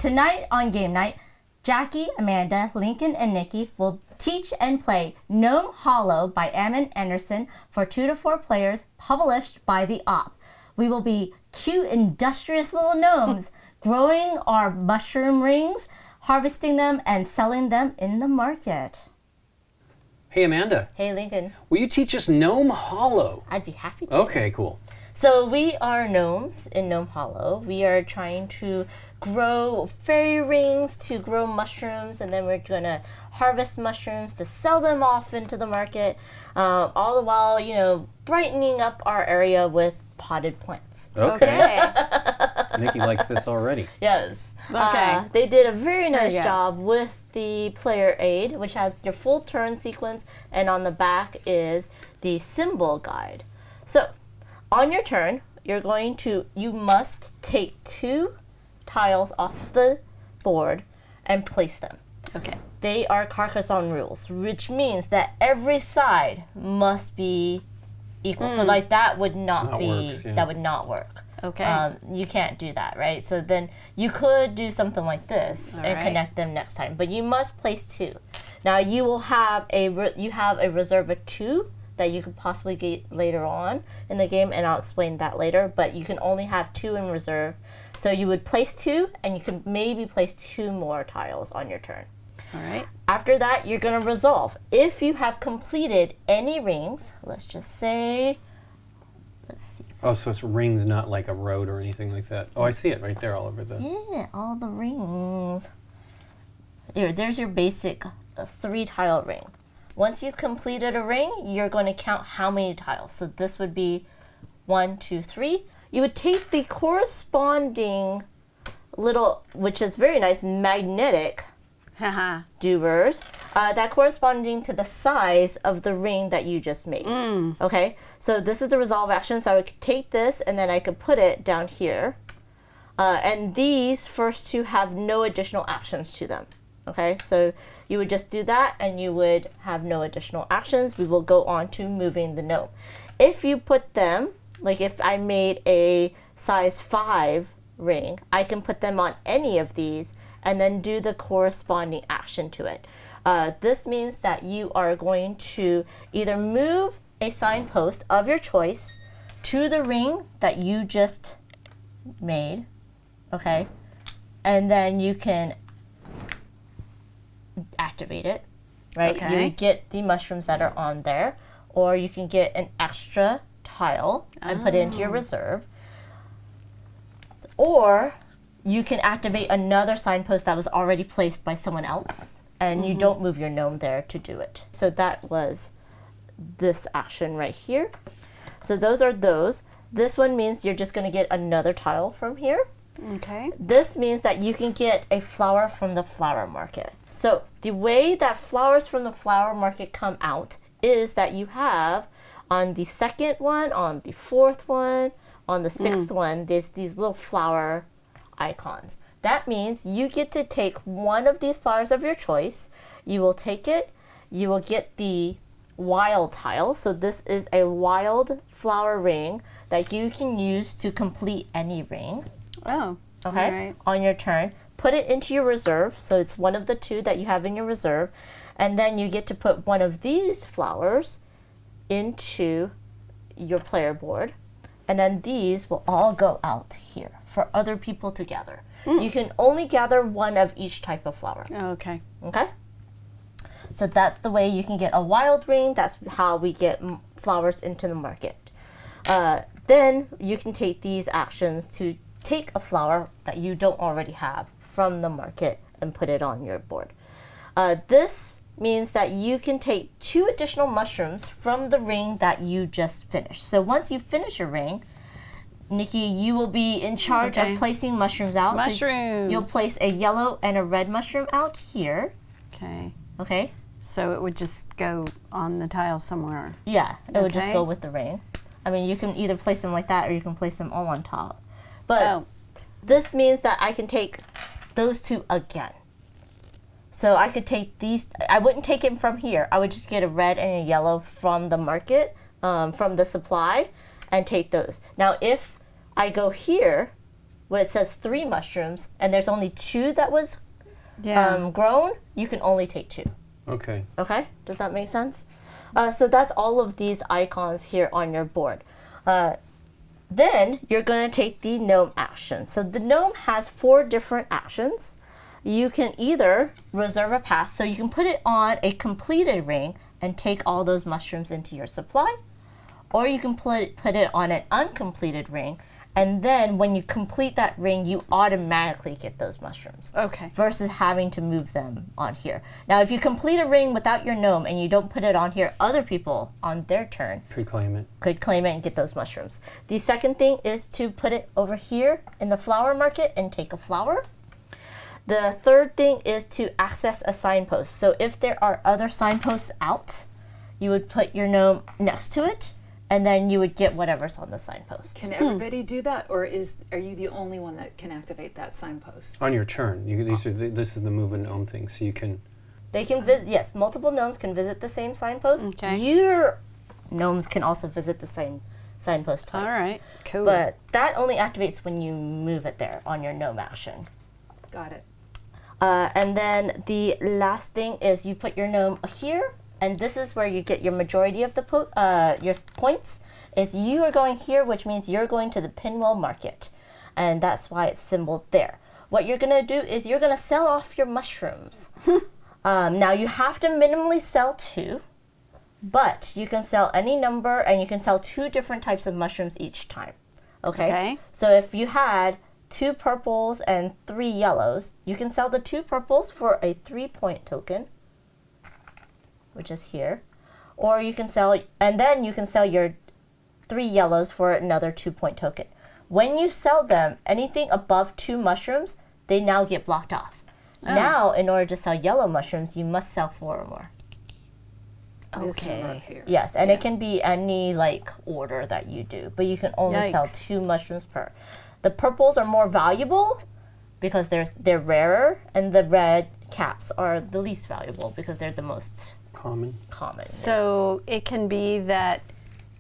tonight on Game Night, Jackie, Amanda, Lincoln, and Nikki will teach and play Gnome Hollow by Ammon Anderson for 2 to 4 players, published by the Op. We will be cute, industrious little gnomes growing our mushroom rings, harvesting them, and selling them in the market. Hey, Amanda. Hey, Lincoln. Will you teach us Gnome Hollow? I'd be happy to. Okay, cool. So we are gnomes in Gnome Hollow. We are trying to grow fairy rings to grow mushrooms, and then we're going to harvest mushrooms to sell them off into the market, all the while, brightening up our area with potted plants. Okay. Nikki likes this already. Yes. Okay. They did a very nice job with the player aid, which has your full turn sequence, and on the back is the symbol guide. So, on your turn, you must take 2 tiles off the board and place them. Okay. They are Carcassonne rules, which means that every side must be equal. So like that would not that would not work. Okay. You can't do that, right? So then you could do something like this and connect them next time, but you must place 2. Now you will have a reserve of 2 that you could possibly get later on in the game, and I'll explain that later, but you can only have 2 in reserve. So you would place 2, and you can maybe place 2 more tiles on your turn. All right. After that, you're going to resolve. If you have completed any rings, let's see. Oh, so it's rings, not like a road or anything like that. Oh, I see it right there all over the... Yeah, all the rings. Here, there's your basic 3-tile ring. Once you've completed a ring, you're going to count how many tiles. So this would be 1, 2, 3. You would take the corresponding little, which is very nice, magnetic doers, that corresponding to the size of the ring that you just made. Okay, so this is the resolve action. So I would take this and then I could put it down here. And these first 2 have no additional actions to them. Okay, so you would just do that and you would have no additional actions. We will go on to moving the gnome. If you put them, like if I made a size 5 ring, I can put them on any of these and then do the corresponding action to it. This means that you are going to either move a signpost of your choice to the ring that you just made, okay? And then you can activate it, right? Okay. You would get the mushrooms that are on there, or you can get an extra tile and put it into your reserve. Or you can activate another signpost that was already placed by someone else, and you don't move your gnome there to do it. So that was this action right here. So those are those. This one means you're just going to get another tile from here. Okay. This means that you can get a flower from the flower market. So the way that flowers from the flower market come out is that you have on the second one, on the 4th one, on the 6th one, there's these little flower icons. That means you get to take one of these flowers of your choice. You will take it. You will get the wild tile. So this is a wild flower ring that you can use to complete any ring. Oh, okay. All right. On your turn, put it into your reserve. So it's one of the 2 that you have in your reserve. And then you get to put one of these flowers into your player board. And then these will all go out here for other people to gather. You can only gather one of each type of flower. Okay. Okay? So that's the way you can get a wild ring. That's how we get flowers into the market. Then you can take these actions to take a flower that you don't already have from the market and put it on your board. This means that you can take 2 additional mushrooms from the ring that you just finished. So once you finish your ring, Nikki, you will be in charge of placing mushrooms out. Mushrooms. So you'll place a yellow and a red mushroom out here. Okay. Okay? So it would just go on the tile somewhere. Yeah, it would just Okay. go with the ring. I mean, you can either place them like that or you can place them all on top. But this means that I can take those 2 again. So I could take these. I wouldn't take it from here. I would just get a red and a yellow from the market, from the supply, and take those. Now, if I go here, where it says 3 mushrooms and there's only 2 that was Yeah. grown, you can only take 2. Okay. Okay, does that make sense? So that's all of these icons here on your board. Then you're going to take the gnome action. So the gnome has 4 different actions. You can either reserve a path, so you can put it on a completed ring and take all those mushrooms into your supply, or you can put it on an uncompleted ring, and then when you complete that ring, you automatically get those mushrooms. Okay. Versus having to move them on here. Now, if you complete a ring without your gnome and you don't put it on here, other people on their turn Could claim it. could claim it and get those mushrooms. The second thing is to put it over here in the flower market and take a flower. The third thing is to access a signpost. So if there are other signposts out, you would put your gnome next to it, and then you would get whatever's on the signpost. Can everybody do that, or are you the only one that can activate that signpost? On your turn. This is the move a gnome thing, so you can. They can visit, yes, multiple gnomes can visit the same signpost. Okay. Your gnomes can also visit the same signpost twice. All right. Cool. But that only activates when you move it there on your gnome action. Got it. And then the last thing is you put your gnome here, and this is where you get your majority of the your points. Is you are going here, which means you're going to the Pinwheel Market, and that's why it's symboled there. What you're gonna do is you're gonna sell off your mushrooms. Now you have to minimally sell 2, but you can sell any number, and you can sell 2 different types of mushrooms each time. Okay. So if you had 2 purples and 3 yellows, you can sell the 2 purples for a 3-point token, which is here, or you can sell, and then you can sell your 3 yellows for another 2-point token. When you sell them, anything above 2 mushrooms, they now get blocked off. Now, in order to sell yellow mushrooms, you must sell 4 or more. This one Okay. right here. Yes, and it can be any order that you do, but you can only sell Yikes. 2 mushrooms per. The purples are more valuable because they're rarer, and the red caps are the least valuable because they're the most Common. common. So it can be that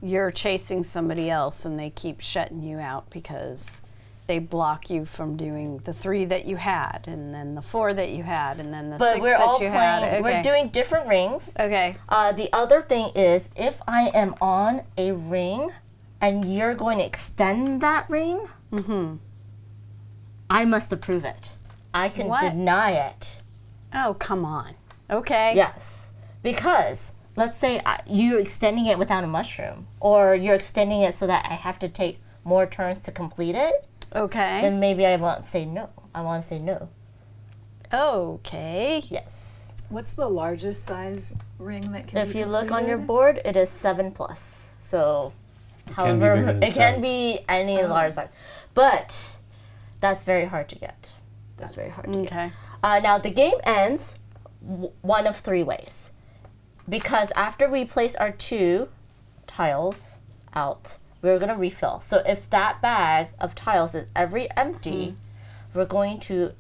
you're chasing somebody else and they keep shutting you out because they block you from doing the 3 that you had, and then the 4 that you had, and then the But 6 we're all that you had. playing. Okay. We're doing different rings. Okay. The other thing is, if I am on a ring and you're going to extend that ring, I must approve it. I can What? deny it. Oh, come on. Okay. Yes. Because, let's say you're extending it without a mushroom, or you're extending it so that I have to take more turns to complete it, Okay. then maybe I want to say no. I want to say no. Okay. Yes. What's the largest size ring that can If be you look on your completed? board, it is 7+. So, can be however, bigger than it can 7. be any large size. But that's very hard to get. That's very hard to get. Okay. Now, the game ends one of 3 ways. Because after we place our 2 tiles out, we're going to refill. So if that bag of tiles is ever empty, we're going to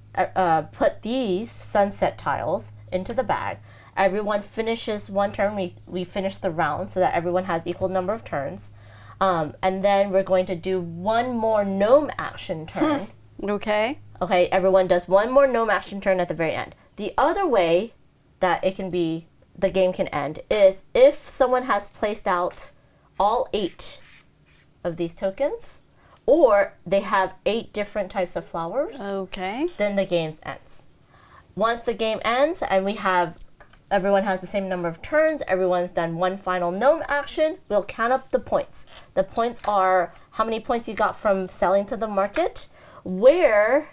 put these sunset tiles into the bag. Everyone finishes one turn. We finish the round so that everyone has equal number of turns. And then we're going to do one more gnome action turn. Okay. Okay, everyone does one more gnome action turn at the very end. The other way that the game can end is if someone has placed out all 8 of these tokens, or they have 8 different types of flowers, Okay. then the game ends. Once the game ends and everyone has the same number of turns, everyone's done one final gnome action, we'll count up the points. The points are how many points you got from selling to the market, where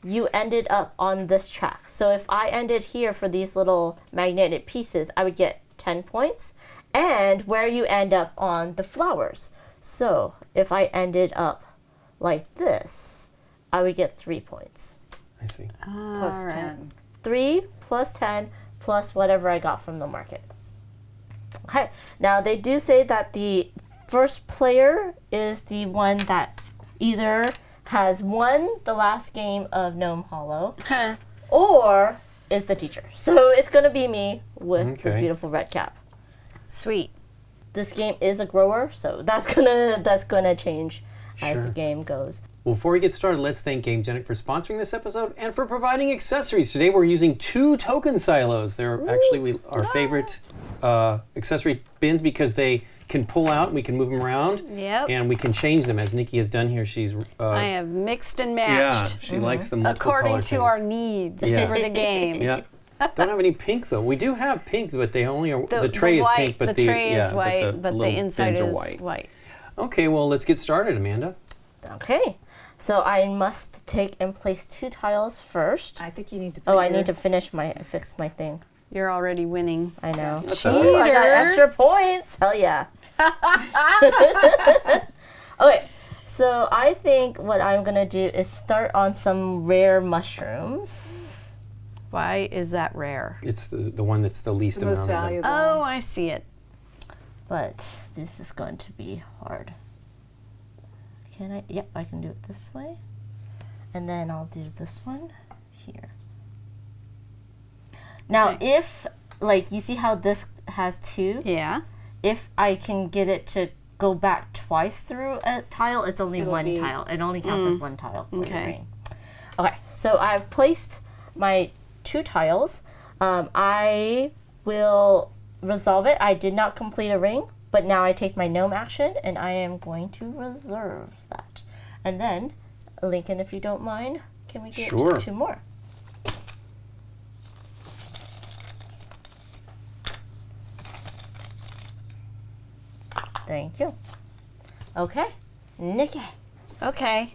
you ended up on this track. So if I ended here for these little magnetic pieces, I would get 10 points, and where you end up on the flowers. So if I ended up like this, I would get 3 points. I see. Plus All right. 10. 3 plus 10 plus whatever I got from the market. Okay, now they do say that the first player is the one that either has won the last game of Gnome Hollow or is the teacher. So it's going to be me with the Okay. beautiful red cap. Sweet. This game is a grower, so that's gonna change as Sure. the game goes. Well, before we get started, let's thank Gamegenic for sponsoring this episode and for providing accessories. Today we're using 2 token silos. They're actually our favorite accessory bins because they can pull out and we can move them around. Yep. And we can change them, as Nikki has done here. She's I have mixed and yeah, matched she likes the multiple according color to things. our needs Yeah. for the game. Yeah. Don't have any pink though. We do have pink, but they only are. The tray is white, pink, but the tray is yeah, white, but the little inside bins are is white. Okay, well, let's get started, Amanda. Okay. So I must take and place 2 tiles first. I think you need to. Oh, I need to fix my thing. You're already winning. I know. That's Ooh, okay. I got extra points. Hell yeah. Okay. So I think what I'm gonna do is start on some rare mushrooms. Why is that rare? It's the one that's the least the most amount of them. valuable. Oh, I see it. But this is going to be hard. Can I? Yep, I can do it this way. And then I'll do this one here. Now, Okay. if, like, you see how this has 2? Yeah. If I can get it to go back twice through a tile, it's only It'll one be- tile. It only counts as 1 tile for the Okay. ring. Okay, so I've placed my 2 tiles. I will resolve it. I did not complete a ring, but now I take my gnome action and I am going to reserve that. And then, Lincoln, if you don't mind, can we get Sure. 2 more? Thank you. Okay, Nikki. Okay.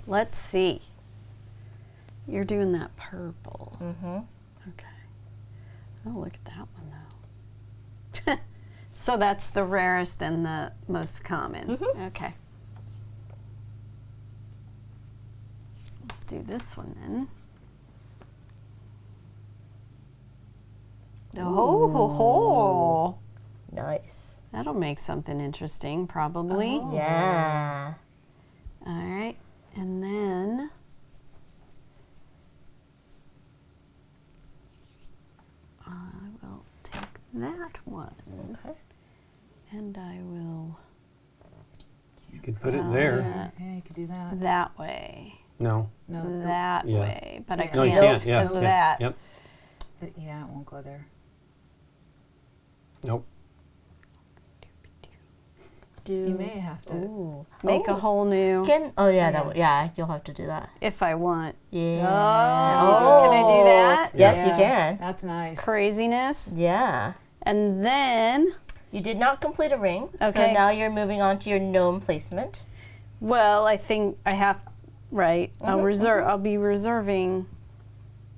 Let's see. You're doing that purple. Mm-hmm. Okay. Oh, look at that one, though. So that's the rarest and the most common. Okay. Let's do this one then. Oh, ho, ho. Nice. That'll make something interesting, probably. Oh. Yeah. All right. And then I will take that one. Okay. And I will You could put it there. Yeah, you could do that. that way. No. No, the- That Yeah. way. But I Yeah. No, you can't can't. Yeah. because of yeah, that. Yep. yeah, it won't go there. Nope. Do. You may have to. Ooh. Make a whole new Oh yeah, that Yeah. yeah. You'll have to do that. if I want. Yeah. Oh, can I do that? Yes, Yeah, you can. That's nice. Craziness. Yeah. And then, You did not complete a ring, so Okay. now you're moving on to your gnome placement. well, I think I have, right, I'll be reserving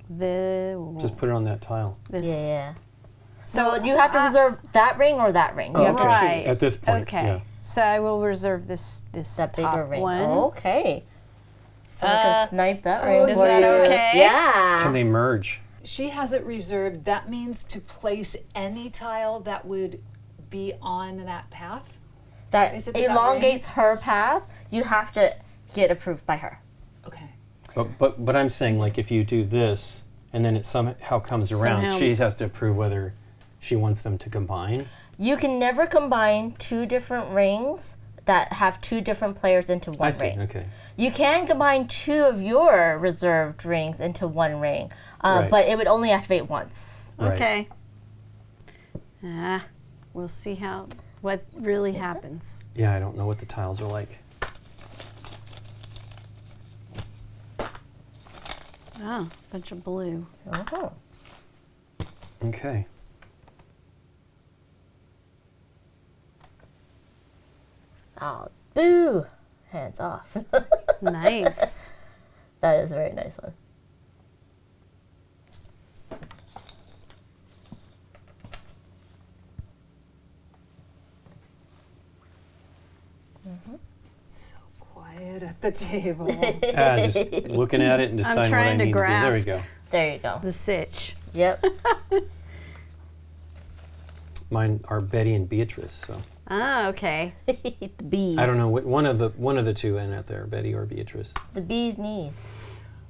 Just put it on that tile. this. Yeah. So So you have to reserve that ring or that ring. You have to Right. choose At this point. Okay. Yeah. So I will reserve this that top bigger ring. one. Okay. Someone can snipe that oh, ring. is for that you. okay? Yeah. Can they merge? She has it reserved. That means to place any tile that would be on that path. That Is it that elongates her path. You have to get approved by her. Okay. But I'm saying, like, if you do this and then it somehow comes around, Somehow- she has to approve whether she wants them to combine. You can never combine 2 different rings that have 2 different players into one I see. ring. Okay. You can combine 2 of your reserved rings into one ring, Right. but it would only activate once. Right. Okay. We'll see what really happens. Yeah, I don't know what the tiles are like. Oh, bunch of blue. Oh. Okay. Oh, boo! Hands off. Nice. That is a very nice one. So quiet at the table. Just looking at it and deciding what I trying to need to do. There we grasp. go. There you go. The sitch. Yep. Mine are Betty and Beatrice. So Ah, okay. The bees. I don't know what one of the 2 in out there, Betty or Beatrice. The bee's knees.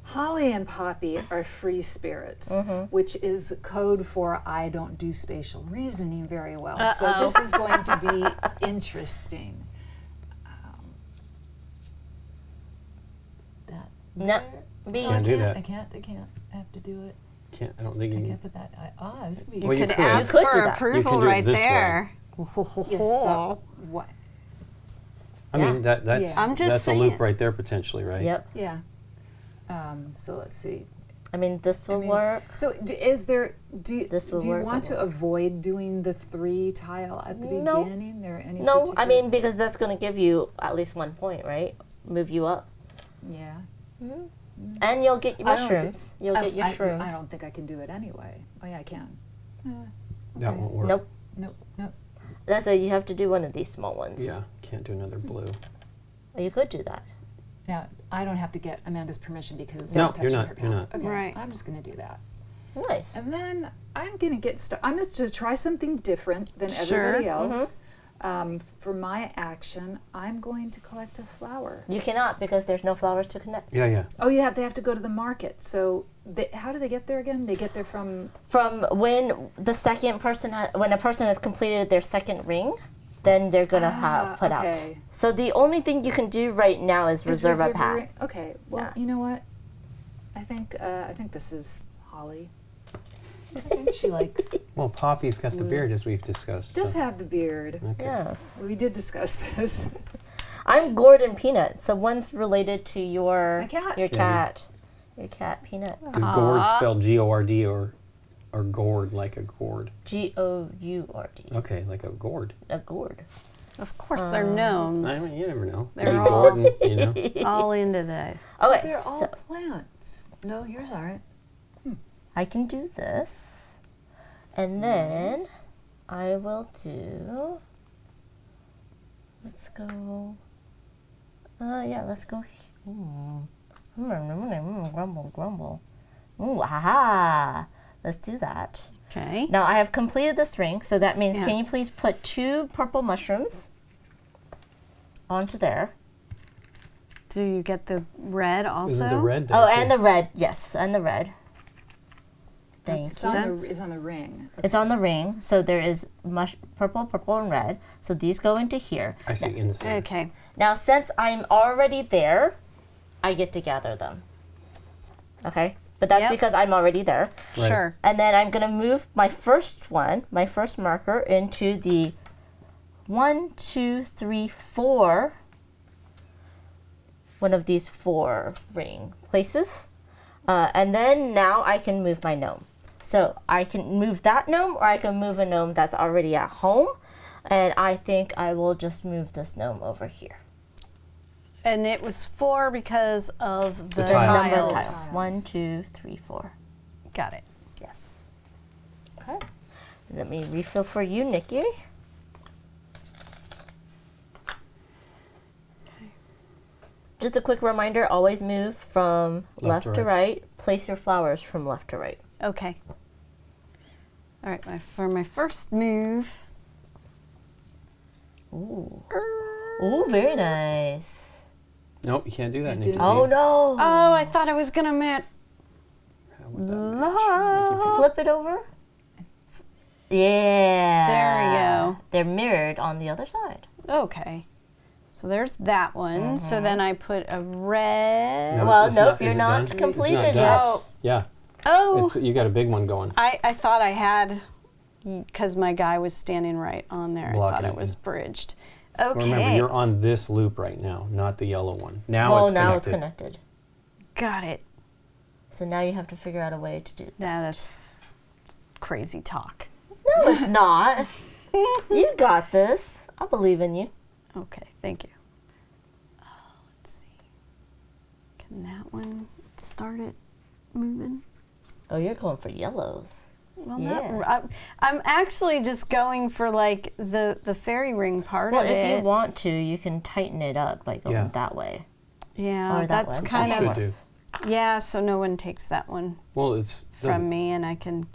Holly and Poppy are free spirits, which is code for I don't do spatial reasoning very well. So this is going to be interesting. No, B. Can't do that. I can't. I have to do it. Can't. I don't think I you can't put that. This would be. Well, you could could. ask You could for do that. approval You can do it right this way. there. Yes, but what? I mean, that's Yeah. I'm just that's a loop saying. right there potentially, right? Yep. Yeah. So let's see. I mean, this will I mean, work. So is there? This will do you work, want that to will avoid doing the 3 tile at the No. beginning? There any? No, I particular- mean, because that's going to give you at least 1 point, right? Move you up. Yeah. And you'll get your I don't thi- mushrooms. You'll get your shrooms. I don't think I can do it anyway. Oh yeah, I can. That Okay. won't work. Nope. Nope. That's why you have to do one of these small ones. Yeah, can't do another blue. Or you could do that. Now I don't have to get Amanda's permission because No, I'm you're touching not, her you're palette. not. Okay, Right. I'm just gonna do that. Nice. And then I'm gonna get started. I'm just to try something different than Sure. everybody else. For my action, I'm going to collect a flower. You cannot because there's no flowers to connect. Yeah. Oh yeah, they have to go to the market. So how do they get there again? They get there from. From when the second person, when a person has completed their second ring, then they're gonna have put out. okay. So the only thing you can do right now is reserve a path. ring. Okay. Well, Yeah. you know what? I think this is Holly. I think she likes. Well, Poppy's got the beard as we've discussed. Does so- have the beard. Okay. Yes. We did discuss this. I'm Gordon Peanut, so one's related to your My cat. your Yeah. cat, your cat Peanut. Is gourd spelled G-O-R-D or gourd like a gourd? Gourd. Okay, like a gourd. A gourd. Of course, they're gnomes. I mean, you never know. They're Maybe all- Gordon, you know. all into that. Okay, They're so all plants. No, yours aren't. I can do this, and then I will do. Let's go. Yeah, let's go. Grumble. Ooh, haha. Let's do that. Okay. Now I have completed this ring, so that means Yeah. can you please put 2 purple mushrooms onto there? Do you get the red also? Isn't the red? Oh, down and here? the red. Yes, and the red. Thank It's you. on the ring. It's on the ring, so there is purple, and red. So these go into here. I see in the center. Okay. Now, since I'm already there, I get to gather them. Okay? But that's Yep. because I'm already there. Right. Sure. And then I'm going to move my first marker, into the 1, 2, 3, 4. One of these 4 ring places. And then now I can move my gnome. So I can move that gnome, or I can move a gnome that's already at home. And I think I will just move this gnome over here. And it was 4 because of the, The tiles. Number of tiles. tiles. 1, 2, 3, 4. Got it. Yes. Okay. Let me refill for you, Nikki. Just a quick reminder, always move from left to right. Place your flowers from left to right. Okay. All right. For my first move. Ooh. Ooh, very nice. Nope, you can't do that, Can't Nikki. do Oh, no. Oh, I thought I was gonna match. How would that match? Nikki, Flip it over. Yeah. There we go. They're mirrored on the other side. Okay. So there's that one. So then I put a red. No, Well, it's nope, not- you're is it not done? It's completed not done. yet. Oh. Yeah, Oh. you got a big one going. I thought I had, because my guy was standing right on there. I Blocking thought it it, was yeah. bridged. Well, Okay. remember, you're on this loop right now, not the yellow one. Now Well, it's now connected. it's connected. Got it. So now you have to figure out a way to do that. Now that's crazy talk. No, it's not. You got this. I believe in you. Okay, thank you. Let's see. Can that one start it moving? Oh, you're going for yellows. Well, Yeah. I'm actually just going for like the fairy ring part Well, of if it. you want to, you can tighten it up by going Yeah. that way. Yeah, Or that that's one. kind That Should of do. works. yeah. So no one takes that one Well, it's from me, and I can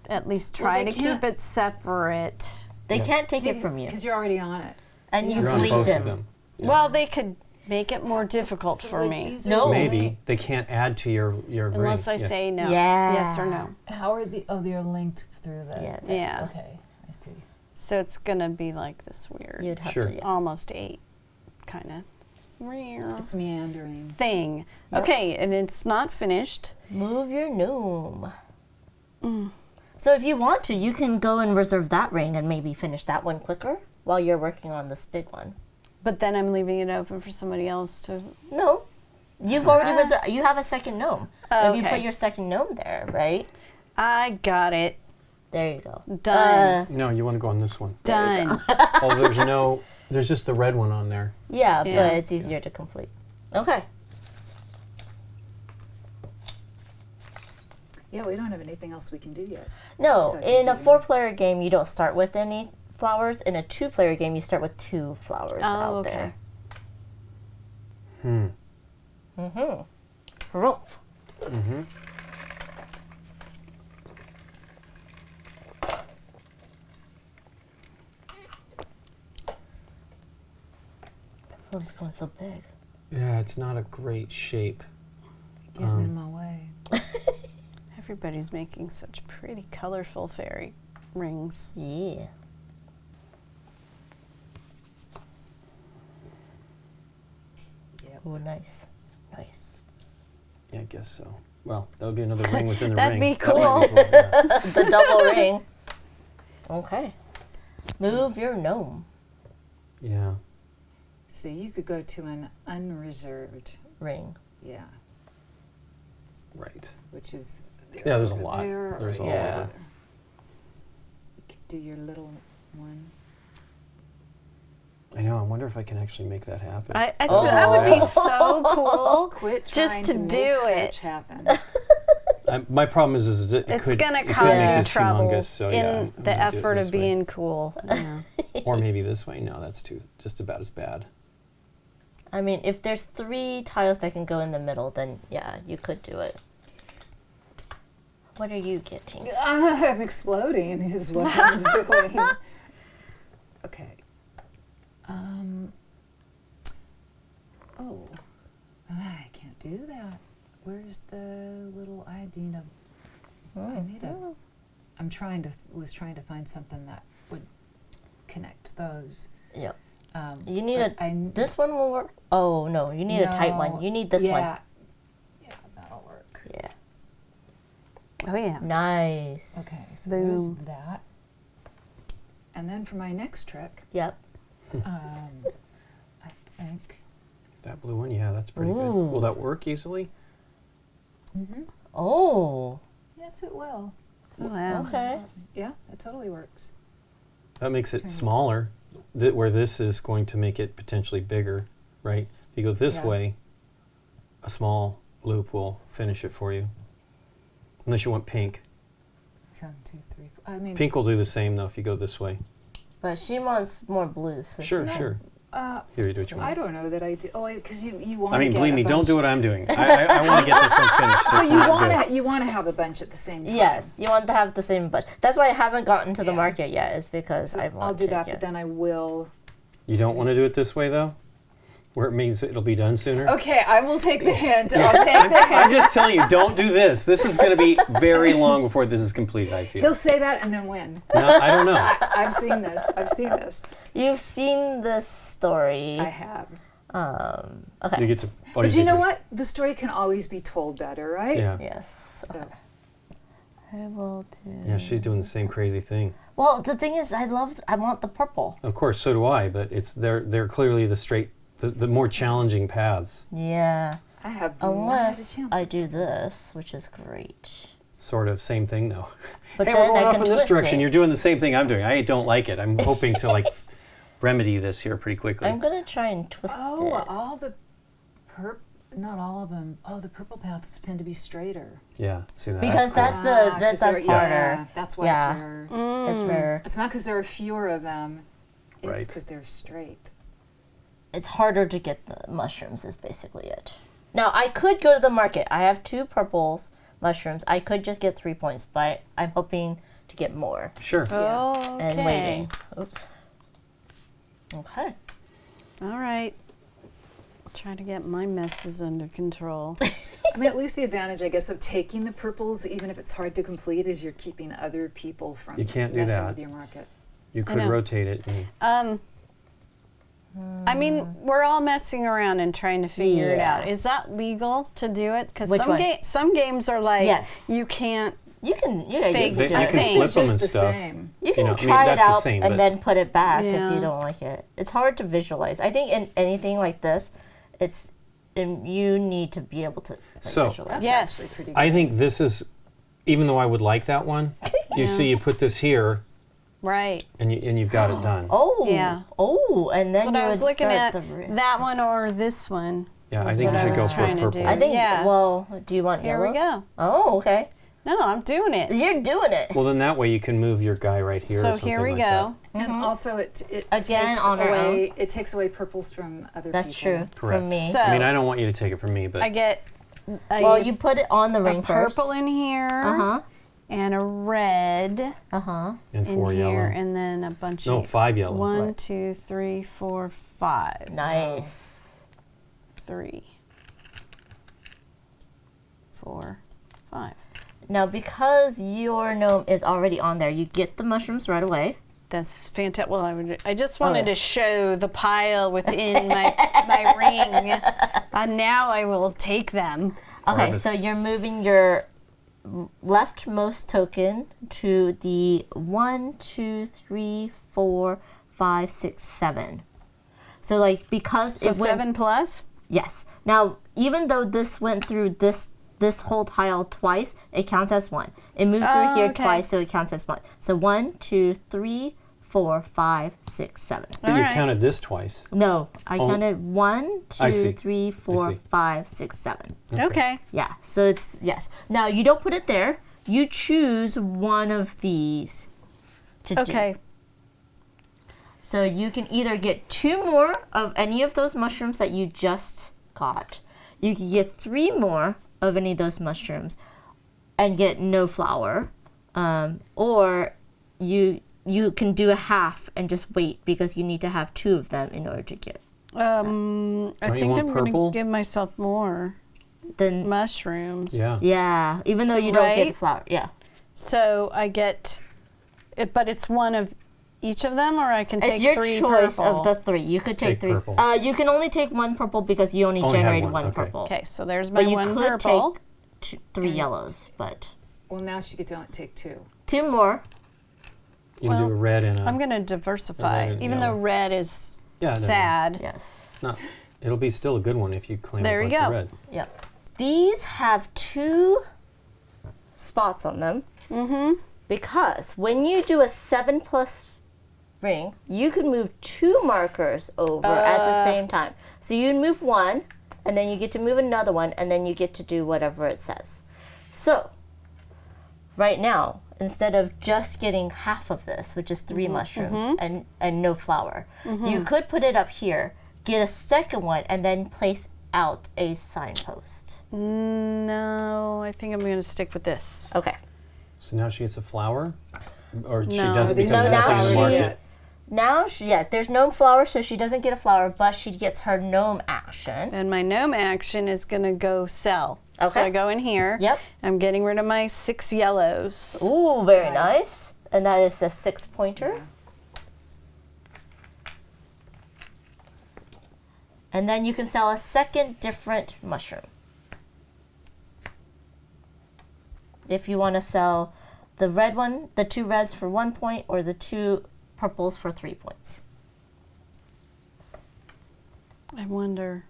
at least try they to keep can't- it separate. They Yeah. can't take it from you. Because you're already on it. And You're you've You're on leaked both them. of them. Yeah. Well, they could make it more difficult So, for like, me. these are No. Maybe they can't add to your Unless ring. I say no. Yeah. Yes or no. How are they're linked through the. Yes. Yeah. Okay, I see. So it's gonna be like this weird, You'd have Sure. to. Yeah. almost 8, kind of. It's meandering. thing. Okay, and it's not finished. Move your gnome. So if you want to, you can go and reserve that ring and maybe finish that one quicker while you're working on this big one. But then I'm leaving it open for somebody else to... No. You've already reserved. You have a second gnome. Oh, If you okay. put your second gnome there, right? I got it. There you go. Done. No, you want to go on this one. Done. Oh, there's just the red one on there. Yeah, Yeah. but it's easier to complete. Okay. Yeah, we don't have anything else we can do yet. No, Second in a setting. 4-player game, you don't start with any flowers. In a 2-player game, you start with 2 flowers out okay. there. Rumph. That one's going so big. Yeah, it's not a great shape. Getting in my way. Everybody's making such pretty, colorful fairy rings. Yeah. Yep. Oh, nice. Nice. Yeah, I guess so. Well, that would be another ring within the That'd ring. be That might cool. yeah. The double ring. Okay. Move your gnome Yeah. So you could go to an unreserved, ring. yeah, Right. which is there Yeah, there's a over lot. there, There's or all Yeah. over. You could do your little one. I know. I wonder if I can actually make that happen. I think that would be Oh. so cool. Quit Just trying to to do make it. fetch happen. My problem is it It's could, gonna it could cause make Yeah. you this troubles humongous, so in yeah, I'm the gonna do it effort this of way. being cool. Yeah. Or maybe this way. No, that's just about as bad. I mean, if there's 3 tiles that can go in the middle, then yeah, you could do it. What are you getting? I'm exploding is what I'm doing. Okay. Oh, I can't do that. Where's the little ID number? I need a. Was trying to find something that would connect those. Yep. Um, You need but this one will work. Oh no, you need a tight one. No, You need this one. Yeah, that'll work. Yeah. Oh, yeah. Nice. Okay, so there's Boom. that. And then for my next trick, Yep. I think. That blue one, yeah, that's pretty good. Ooh. Will that work easily? Oh. Yes, it will. Oh, wow. Okay. Yeah, it totally works. That makes it Trying to- smaller, where this is going to make it potentially bigger, right? If you go this Yeah. way, a small loop will finish it for you. Unless you want pink. 1, 2, 3, 4. I mean, Pink will do the same, though, if you go this way. But she wants more blues. So Sure, she- sure. Here, you do what you I want. don't know that I do. Oh, because you want. I mean, to believe get me, a don't bunch. do what I'm doing. I want to get this one finished. So It's you not want good. to you want to have a bunch at the same time. Yes, you want to have the same budget. That's why I haven't gotten to the Yeah. market yet. Is because So I want I'll do to. that, yeah. but then I will. You don't want to do it this way, though? Where it means it'll be done sooner? Okay, I will take the hint. I'll take the hint. I'm just telling you, don't do this. This is going to be very long before this is complete, I feel. He'll say that and then win. No, I don't know. I've seen this. I've seen this. You've seen this story. I have. Okay. You get to. Oh, But you get know to- what? The story can always be told better, right? Yeah. Yes. So, I will do. Yeah, she's doing the same crazy thing. Well, the thing is, I want the purple. Of course, so do I. But they're clearly the more challenging paths. Yeah. I have Unless not had a I chance. do this, which is great. Sort of same thing though. But Hey, then we're going I off can in this twist direction. it. You're doing the same thing I'm doing. I don't like it. I'm hoping to remedy this here pretty quickly. I'm gonna try and twist Oh, it. all the not all of them. Oh, the purple paths tend to be straighter. Yeah, see that? Because cool. that's harder. Yeah, that's why Yeah. it's rare. It's rare. It's not because there are fewer of them. It's Right. because they're straight. It's harder to get the mushrooms. Is basically it. Now I could go to the market. I have 2 purples mushrooms. I could just get 3 points, but I'm hoping to get more. Sure. Oh, okay. And waiting. Oops. Okay. All right. Try to get my messes under control. I mean, at least the advantage, I guess, of taking the purples, even if it's hard to complete, is you're keeping other people from You can't do messing that. with your market. You could know. rotate it. And I mean, we're all messing around and trying to figure it Yeah. out. Is that legal to do it? Because Which one? some games are like, Yes. you can't. You can, yeah, Fake you They- can do you it. can thing. flip them Just and the stuff. same. You can I mean, try it that's the out same, and but- then put it back if Yeah. you don't like it. It's hard to visualize. I think in anything like this, you need to be able to So- visualize. That's Yes. actually pretty good. I think this is, even though I would like that one, you see, you put this here, Right. and you've got it done. Oh, Yeah. oh, and then But you I was would looking start at the that one or this one. Yeah, I That's think you what I should go was for trying to purple. do. I think. Yeah. Well, do you want Here yellow? we go. Oh, okay. No, I'm doing it. You're doing it. Well, then that way you can move your guy right here. or So here we something like go. And also, it Again, takes on our away it takes away purples from other That's people. true. Correct. From me. So that. I mean, I don't want you to take it from me, but I get well, you put it on the a ring first. purple in here Uh huh. and a red Uh huh. and in 4 here, yellow. and then a bunch No, of 5 yellow. 1, 2, 3, 4, 5. Nice. 3, 4, 5. Now, because your gnome is already on there, you get the mushrooms right away. That's fantastic. Well, I just wanted Okay. to show the pile within my ring. And now I will take them. Okay, Harvest. so you're moving your leftmost token to the 1, 2, 3, 4, 5, 6, 7. So, like, because So it went, 7 plus? yes. Now, even though this went through this whole tile twice, it counts as 1. It moved through here okay. twice, so it counts as 1. So 1, 2, 3, 4, 5, 6, 7. But you Alright. counted this twice. No, I Oh. counted 1, I see. 2, 3, 4, see. 5, 6, 7. Okay. Yeah, so it's, yes. Now, you don't put it there. You choose one of these to do. Okay. So you can either get 2 more of any of those mushrooms that you just got. You can get 3 more of any of those mushrooms and get no flour. Or you can do a half and just wait because you need to have 2 of them in order to get. I Don't you think want I'm going purple? to give myself more Then, mushrooms. Yeah. yeah, even though So, you don't right? get flour. Yeah. So I get it, but it's one of each of them, or I can take It's your 3 choice purple. of the 3. You could take Take 3. purple. You can only take 1 purple because you only Only have generated one, 1 okay. purple. Okay, so there's my But you 1 could purple. take 3 yellows, but Well, now she could only take 2. 2 more. You can do Well, a red and a. I'm going to diversify, red and even yellow. though red is Yeah, it doesn't sad. Yes. No, it'll be still a good one if you claim There a you bunch of go. red. Yep. These have 2 spots on them because when you do a 7 plus ring, you can move 2 markers over at the same time. So you move 1, and then you get to move another one, and then you get to do whatever it says. So right now, instead of just getting half of this, which is 3 mushrooms and no flour, you could put it up here, get a second one, and then place out a signpost. No, I think I'm going to stick with this. Okay. So now she gets a flower? Or she No. doesn't because No, there's now nothing in the she- market? Now, there's no flower, so she doesn't get a flower, but she gets her gnome action. And my gnome action is going to go sell. So Okay. I go in here. Yep. I'm getting rid of my 6 yellows. Ooh, very Nice. nice. And that is a 6-pointer. And then you can sell a second different mushroom. If you want to sell the red one, the 2 reds for 1 point, or the 2 purples for 3 points. I wonder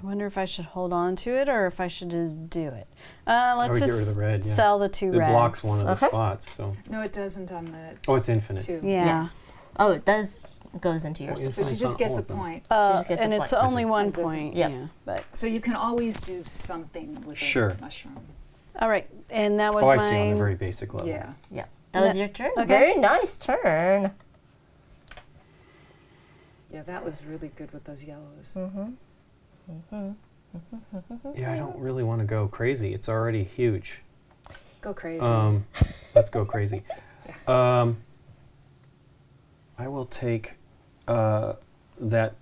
if I should hold on to it or if I should just do it. Let's would get rid of just the red, yeah. sell the 2 It reds. blocks one of the Okay. spots, so. No, it doesn't on the Oh, it's infinite. 2. Yeah. Yes. Oh, it does goes into your Oh, yes. So she It's just on gets all a of them. point. She just gets a And point. it's only I see. 1 It doesn't- point. Yep. Yeah. But So you can always do something with Sure. a mushroom. all right, and that was Oh, I my see, on a very basic level. Yeah. Yeah. That was Yeah. your turn. Okay. Very nice turn. Yeah, that was really good with those yellows. Yeah, I don't really want to go crazy. It's already huge. Go crazy. Let's go crazy. I will take that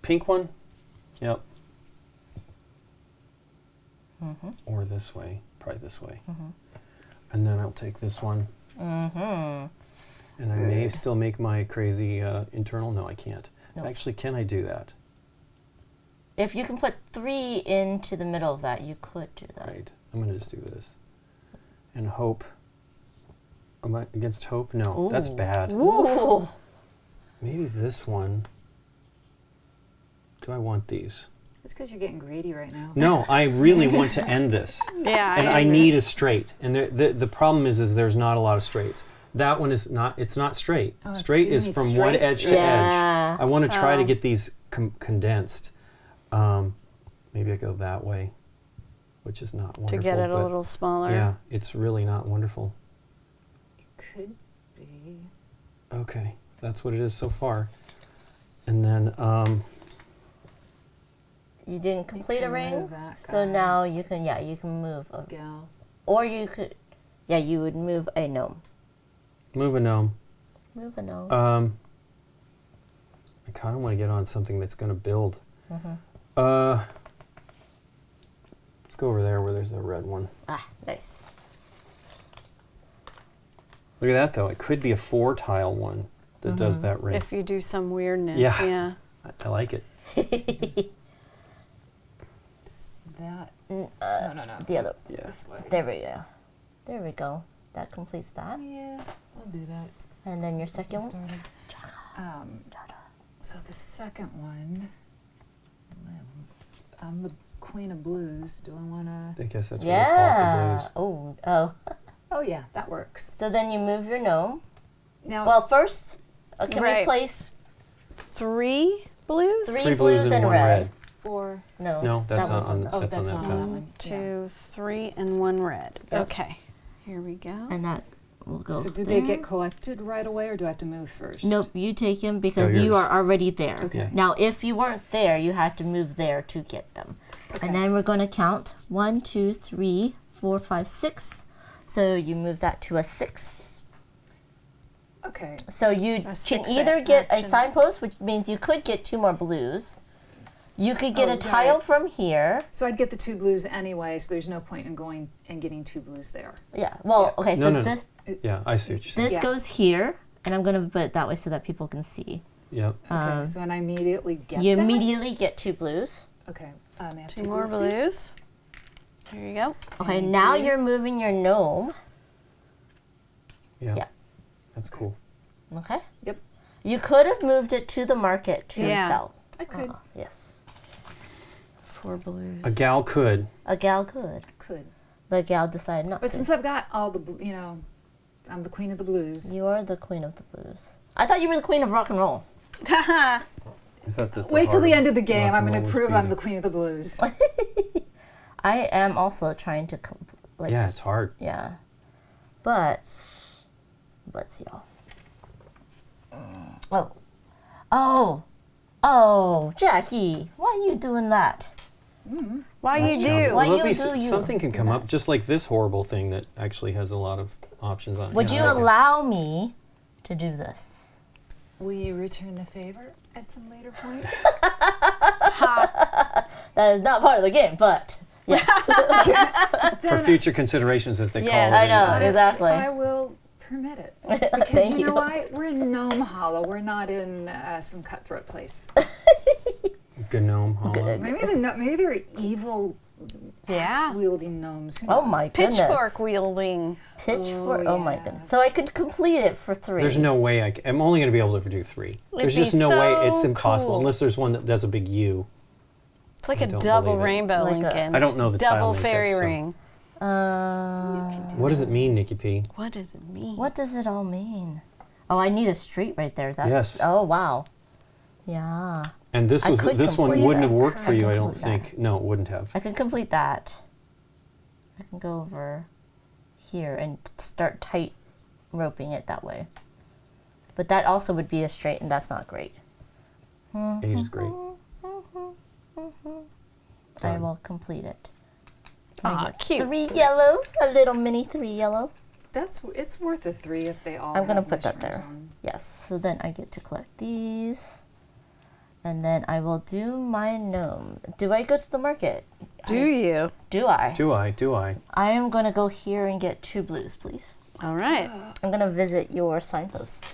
pink one. Yep. Or this way. Probably this way. And then I'll take this one. And I may still make my crazy internal. No, I can't. No. Actually, can I do that? If you can put 3 into the middle of that, you could do that. Right. I'm going to just do this. And hope. Am I against hope? No, that's Ooh. bad. Ooh. Maybe this one. Do I want these? It's because you're getting greedy right now. No, I really want to end this. Yeah, And I agree. need a straight. And the problem is there's not a lot of straights. That one is not, it's not straight. Oh, Straight you is need from straight, one edge to straight. edge. I want to try to Oh. get these condensed. Maybe I go that way, which is not wonderful. To get it a but little smaller. yeah, it's really not wonderful. Could be. Okay, that's what it is so far. And then, You didn't complete a can ring, move that so guy. now you can move a, Gal. or you could, you would move a gnome. move a gnome. Move a gnome. I kind of want to get on something that's going to build. Mhm. Let's go over there where there's the red one. Ah, nice. Look at that, though. It could be a 4-tile one that does that ring. If you do some weirdness, Yeah. yeah. I like it. That. No, No. the other. Yeah. This way. There we go. There we go. That completes that. Yeah, I'll do that. And then your Once I'm second one. started. So the second one, I'm the queen of blues. Do I want to? I guess that's what they call it, the Yeah. blues. Oh. Oh yeah, that works. So then you move your gnome. Now, Well, first, can we Right. place 3 blues? 3 blues and one red? 4. No. No, that's that not one's on. the- Oh, that's on that's that not path. on. 1, 2, 3, and 1 red. Yep. Okay. Here we go. And that will go. So do there. they get collected right away, or do I have to move first? Nope, you take him because Go you yours. are already there. Okay. Yeah. Now, if you weren't there, you had to move there to get them. Okay. And then we're going to count 1, 2, 3, 4, 5, 6. So you move that to a 6. Okay. So you A can 6 either get a action. signpost, which means you could get 2 more blues. You could get Oh, a tile right. from here. So I'd get the 2 blues anyway, so there's no point in going and getting 2 blues there. Yeah. Well, Yeah. okay. No, So no, no. this Yeah, I see what you're saying. this Yeah. goes here, and I'm going to put it that way so that people can see. Yep. Okay, so and I immediately get You that? immediately get 2 blues. Okay. May I have 2 more please? blues. Here you go. Okay. Thank Now you. you're moving your gnome. Yeah. Yeah. That's cool. Okay. Yep. You could have moved it to the market to Yeah. sell. I could. Yes. 4 blues. A gal could. A gal could, Could. but gal decided not But to. since I've got all the, I'm the queen of the blues. You are the queen of the blues. I thought you were the queen of rock and roll. I thought that Wait till the end of the rock game. and I'm going roll to was prove I'm the beating. queen of the blues. I am also trying to Yeah, it's hard. yeah. But let's see. Oh, Jackie, why are you doing that? Why you That's do? challenging. Why Well, you at least do you something can do come that? up, just like this horrible thing that actually has a lot of options on it. Would Yeah, you I like it. allow me to do this? Will you return the favor at some later point? That is not part of the game, but yes. For future considerations, as they Yes. call it? I know, exactly. I will permit it. Because Thank you know you. why? We're in Gnome Hollow. We're not in some cutthroat place. Gnome Hollow. Maybe they're evil Yeah. axe-wielding gnomes. Who Oh knows? my goodness. Pitchfork wielding. Pitchfork. Oh, Oh my yeah. goodness. So I could complete it for 3. There's no way I'm only going to be able to do 3. There's be just no way. so It's impossible cool. unless there's one that does a big U. It's like I a don't double believe it. rainbow, Like a- Lincoln. I don't know the tile Double makeup, fairy so- ring. What does it mean, Nikki P? What does it mean? What does it all mean? Oh, I need a street right there. That's Yes. Oh wow. Yeah. And this I was could this one complete wouldn't have it. worked for I you, could I don't complete think. No, it wouldn't have. I can complete that. I can go over here and start tight roping it that way. But that also would be a straight, and that's not great. 8 is great. I Done. will complete it. Can I Aw, get cute. 3 yellow, a little mini 3 yellow. It's worth a 3 if they all. I'm gonna have put that mushrooms there. on. Yes, so then I get to collect these. And then I will do my gnome. Do I go to the market? Do you? Do I? Do I? I am going to go here and get 2 blues, please. All right. I'm gonna visit your signpost.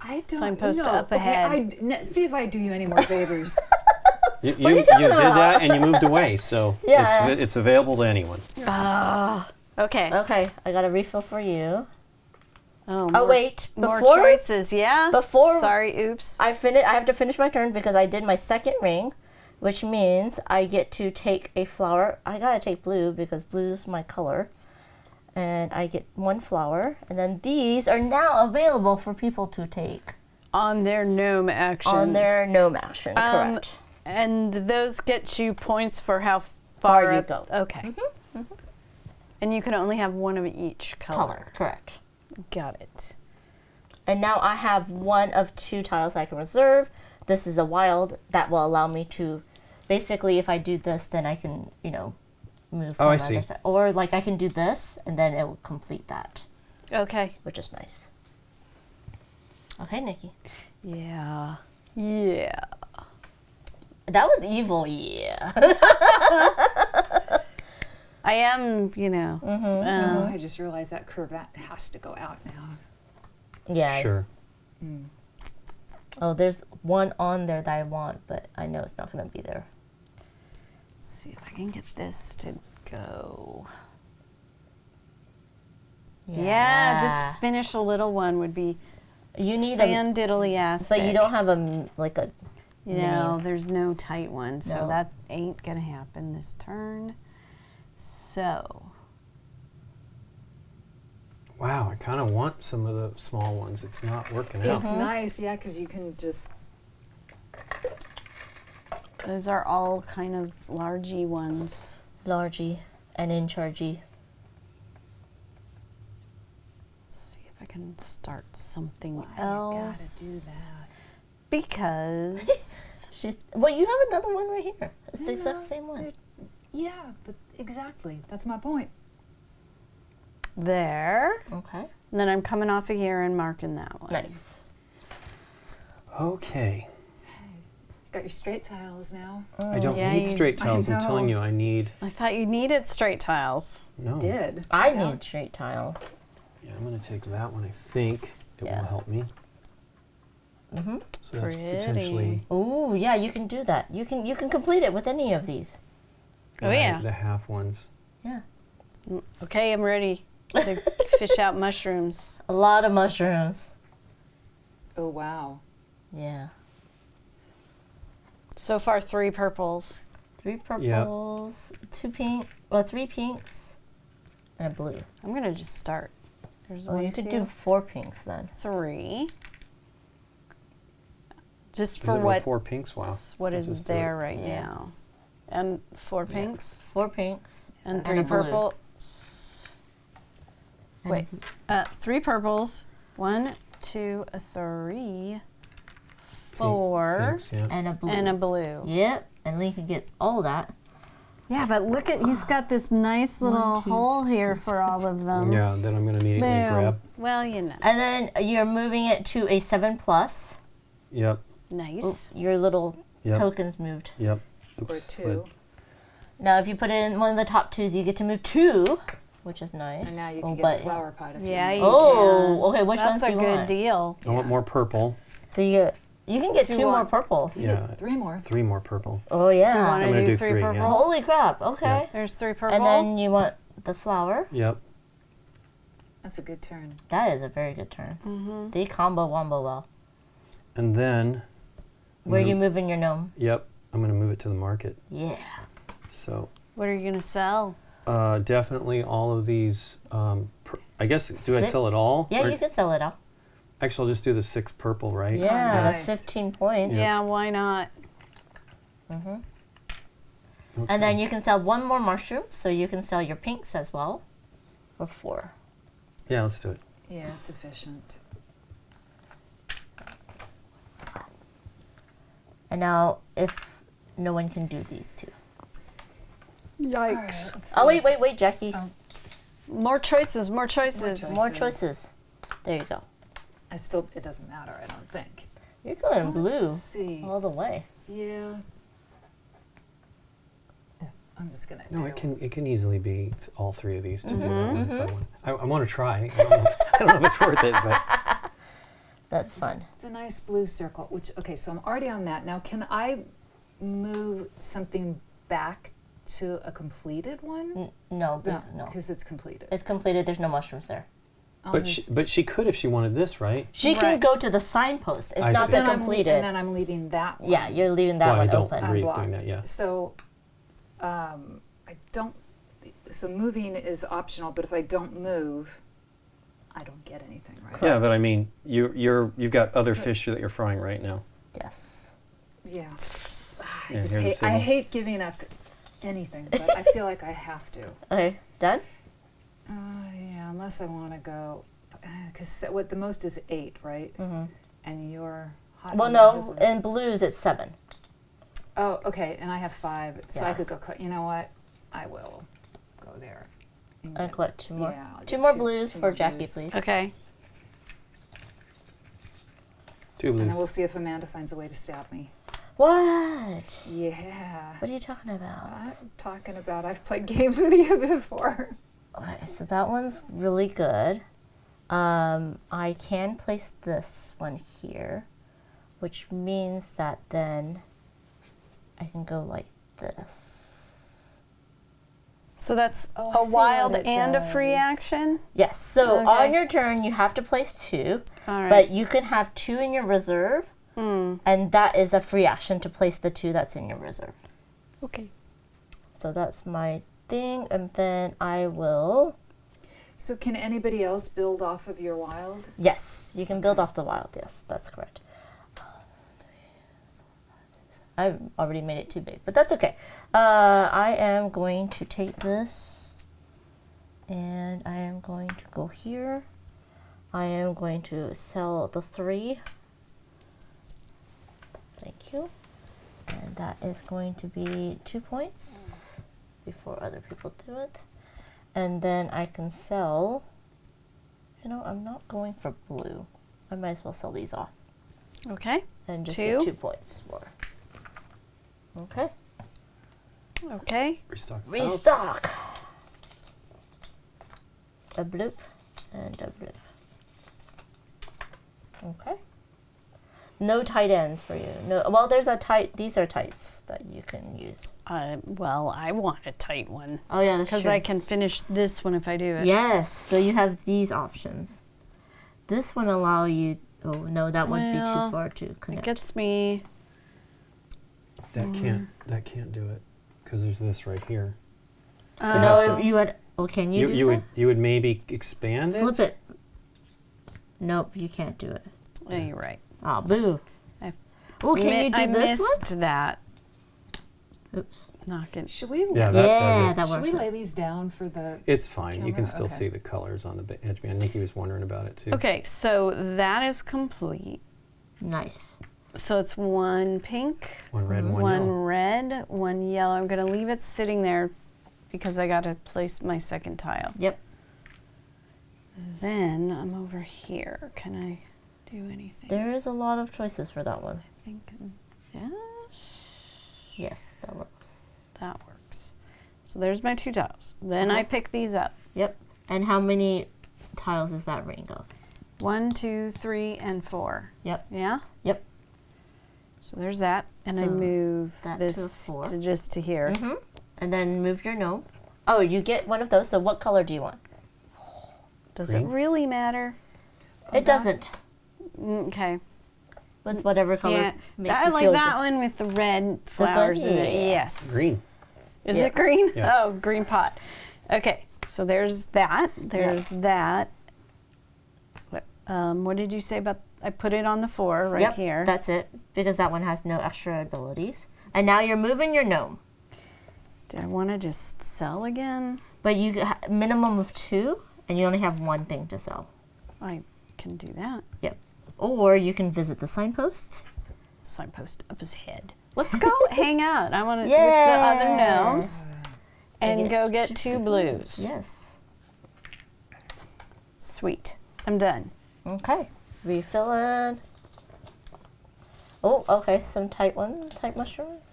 I don't Signpost know. up ahead. Okay, see if I do you any more favors. You are you did talking about? that and you moved away, so Yeah. it's available to anyone. Okay. Okay, I got a refill for you. Oh, Oh wait, more before choices, yeah? before- Sorry, oops. I have to finish my turn because I did my second ring, which means I get to take a flower. I gotta take blue because blue's my color. And I get 1 flower. And then these are now available for people to take On their gnome action. on their gnome action, correct. And those get you points for how Far far you up- go. Okay. And you can only have one of each color. Correct. Got it. And now I have 1 of 2 tiles I can reserve. This is a wild that will allow me to, basically if I do this, then I can, move from I the see. other side. Or like I can do this and then it will complete that, Okay. which is nice. Okay, Nikki. Yeah. Yeah. That was evil, yeah. I am, Oh, I just realized that curve that has to go out now. Yeah. Sure. Oh, there's 1 on there that I want, but I know it's not going to be there. Let's see if I can get this to go. Yeah, just finish a little one would be You need fan-diddly-astic. but you don't have like a, There's no tight one, so No. that ain't gonna happen this turn. So, Wow, I kind of want some of the small ones. It's not working out. It's nice, yeah, because you can just. those are all kind of largy ones. largy and in chargey. Let's see if I can start something You gotta else. do that. Because Well, you have another one right here. It's the exact same one. they're- Yeah, but exactly. That's my point. there. Okay. And then I'm coming off of here and marking that one. Nice. Okay. You've got your straight tiles now. I don't Yeah, need you- straight I tiles. I'm telling know. you, I need. I thought you needed straight tiles. No. Did. I Yeah. need straight tiles. Yeah, I'm going to take that one. I think it Yeah. will help me. Mm-hmm. So that's Pretty. potentially Oh, yeah, you can do that. You can complete it with any of these. Oh, yeah. the half ones. Yeah. Okay, I'm ready to fish out mushrooms. A lot of mushrooms. Oh, wow. Yeah. So far, 3 purples. 3 purples, 3 pinks, and a blue. I'm gonna just start. There's Oh, one, you could 2, do 4 pinks then. 3. Just Is for it with what 4 pinks? Wow. what Let's is just do there it. right Yeah. now. And 4 pinks 4 pinks. and And 3 a blue. purples. And Wait, 3 purples. 1, 2, 3, 4, Pinks, yeah. And a blue. and a blue. Yep. And Lika gets all that. Yeah, but look at he's got this nice little hole here for all of them. Yeah, then I'm going to immediately Boom. grab. Well, And then you're moving it to a 7+. Yep, nice. Your little Yep. tokens moved. yep. Or Oops, 2. slid. Now, if you put in one of the top 2s, you get to move 2, which is nice. And now you Oh, can get but- a flower pot if Yeah, you you want. Oh, can. okay, which That's ones do a you good want? deal. I want more purple. So you can get Do 2 you more want- purples. Yeah, 3 more. 3 more purple. Oh, yeah. Do you want I'm to gonna do do 3 3, yeah. purple? Holy crap, okay. There's 3 purple. And then you want the flower. Yep. That's a good turn. That is a very good turn. They combo wombo well. And then. I'm Where are gonna- you moving your gnome? Yep, I'm going to move it to the market. Yeah. So What are you gonna sell? definitely all of these. I guess, do I sell it 6? all? Yeah, Or- you can sell it all. Actually, I'll just do the 6 purple, right? Yeah, nice. that's 15 points. Yeah. Yeah, why not? Okay. And then you can sell 1 more mushroom, so you can sell your pinks as well for 4. Yeah, let's do it. Yeah, it's efficient. And now, if no one can do these 2. Yikes. Oh, wait, Jackie. Oh. More choices, more choices. choices. More choices. There you go. It doesn't matter, I don't think. You're going blue Let's see. all the way. Yeah. I'm just gonna. No, do. it can easily be all three of these together. If I want to try. I don't know if it's worth it, but That's fun. The nice blue circle. Which so I'm already on that. Now, can I move something back to a completed one? No, no. Because it's completed. It's completed. There's no mushrooms there. but she could if she wanted this, right? She can go to the signpost. It's I not see. the completed. And then I'm leaving that one. Yeah, you're leaving that Well, I one don't open. agree with Unblocked. doing that. Yeah. So, I don't. So moving is optional, but if I don't move, I don't get anything, right? Yeah, but I mean, you've got other fish that you're frying right now. Yes. Yeah. Yeah, I hate giving up anything, but I feel like I have to. Okay, done? Yeah, unless I want to go, because what the most is 8, right? Mm-hmm. And you're hot. Well, no, in blues it's 7. Oh, okay, and I have 5, so I Yeah. could go. You know what? I will go there. And collect 2 more. Yeah, I'll 2 get more two- blues two for more Jackie, blues. please. Okay. 2 And blues. then we'll see if Amanda finds a way to stab me. What? Yeah. What are you talking about? I'm talking about I've played games with you before. Okay, so that one's really good. I can place this one here, which means that then I can go like this. So that's Oh, I a see wild what it and a free does. action? Yes, so Okay. on your turn you have to place 2, All right. but you can have 2 in your reserve, and that is a free action to place the 2 that's in your reserve. Okay. So that's my thing, and then I will... So can anybody else build off of your wild? Yes, you can build off the wild. Yes, that's correct. I already made it too big, but that's okay. I am going to take this, and I am going to go here. I am going to sell the 3. Thank you. And that is going to be 2 points before other people do it. And then I can sell... You know, I'm not going for blue. I might as well sell these off Okay. and just 2. get 2 points for. Okay. Okay. Restock. Restock. A bloop and a bloop. Okay. No tight ends for you. No. Well, there's a tight. These are tights that you can use. Well, I want a tight one. Oh yeah, that's Because true. I can finish this one if I do it. Yes. So you have these options. This one allow you. Oh no, that would be Well, too far to It connect. gets me. That can't do it because there's this right here. No, you had. Oh, can you do that? You would maybe expand it. Flip it. Nope, you can't do it. Yeah, you're right. Oh, boo. I Oh, can you do I this missed that. one? Oops. Not good. Should we? Yeah, that does Yeah, it. that Should we works. lay these down for the? It's fine. You can Camera? still Okay. see the colors on the edge. Man, Nikki was wondering about it too. Okay, so that is complete. Nice. So it's 1 pink, One red, and one one yellow. red, 1 yellow. I'm going to leave it sitting there because I got to place my second tile. Yep. Then I'm over here. Can I do anything? There is a lot of choices for that one. I think, yeah, Yes, that works. that works. So there's my 2 tiles. Then I pick these up. Yep. And how many tiles is that ring of? 1, 2, 3, and 4. Yep. Yeah? Yep. So there's that. And I So move that to this 4. to just to here. Mm-hmm. And then move your gnome. Oh, you get one of those. So what color do you want? Does Green? it really matter? It doesn't. Okay. It's whatever color Yeah, makes I you like feel that good. one with the red one? flowers in it. Yeah. Yes. Green. Is Yeah. it green? Yeah. Oh, green pot. Okay, so there's that. There's that. What did you say about? I put it on the 4 right Yep, here. that's it. Because that one has no extra abilities. And now you're moving your gnome. Do I want to just sell again? But you minimum of 2, and you only have 1 thing to sell. I can do that. Yep. Or you can visit the signposts. Signpost up his head. Let's go hang out. I want to with the Yeah. other gnomes and get go get 2 blues. Yes. Sweet. I'm done. Okay. Refilling. Oh, okay. Some tight mushrooms.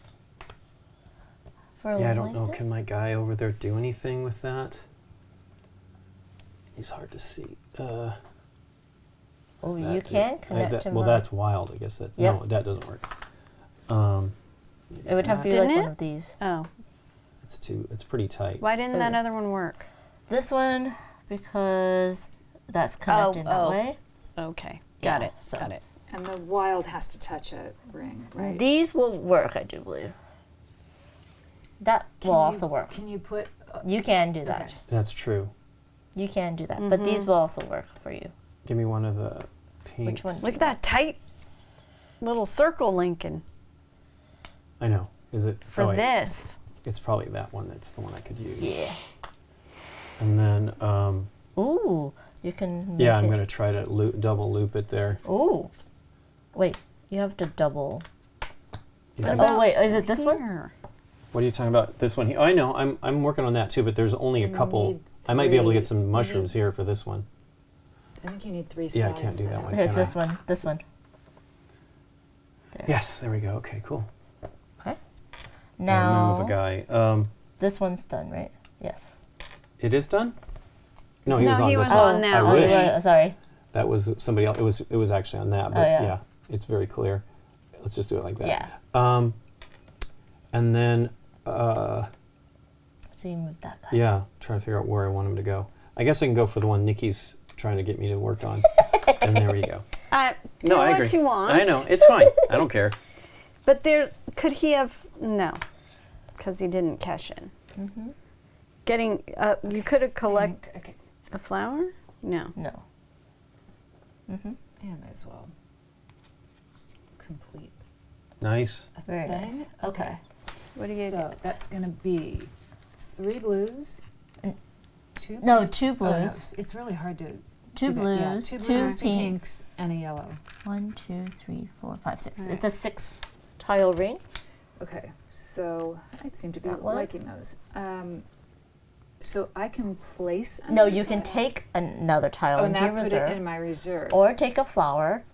For Yeah, I don't know. like it? Can my guy over there do anything with that? He's hard to see. Oh, Does you that do- can connect to well, my- that's wild. I guess that's Yep. no, that doesn't work. It would have to be Didn't like it? one of these. Oh, It's pretty tight. why didn't that Oh. other one work? This one, because that's connected that oh. way. Okay, got Yeah, it. so- Got it. And the wild has to touch a ring, right? These will work, I do believe. That Can will you- also work. Can you put? You can do that. Okay. That's true. You can do that. But these will also work for you. Give me one of the pinks. Which one? Look at that tight little circle, Lincoln, I know. Is it for oh, wait. this. It's probably that one. That's the one I could use. Yeah. And then, Ooh, you can. Make yeah, I'm it- gonna try to double loop it there. Ooh, wait. You have to double. You What think- about Oh wait, is it this one? here? What are you talking about? This one here? Oh, I know. I'm working on that too, but there's only a You couple. need I might be able to get three. some You mushrooms need- here for this one. I think you need 3 Yeah, I sides. can't do that have- one. Okay, it's can I? this one. This one. Yes, there we go. Okay, cool. Okay. I'll Now move a guy. this one's done, right? Yes. It is done? No, he No, was on he this was one. on that I one. wish. Right, sorry. That was somebody else. It was actually on that, but yeah. yeah, it's very clear. Let's just do it like that. Yeah. And then So you move that guy. yeah, trying to figure out where I want him to go. I guess I can go for the one Nikki's trying to get me to work on. And there we go. Do I what agree. you want. I know, it's fine. I don't care. But there, could he have, no, because he didn't cash in. Mm-hmm. Getting, you could have collected Okay. a flower? No. No. Mm-hmm. Yeah, might as well complete. Nice. a Very thing. nice. Okay. What do you So get? that's going to be 3 blues, And- 2 No, pinks. 2 Oh, blues. no, it's really hard to. Two see that. Yeah, blues, 2 two blues, 2 pinks. pinks, and a yellow. 1, 2, 3, 4, 5, 6. Alright. It's a 6 tile ring. Okay, so I seem to be That one? liking those. So I can place. No, another you can tile? take another tile Oh, into now your put reserve, it in my reserve. or take a flower.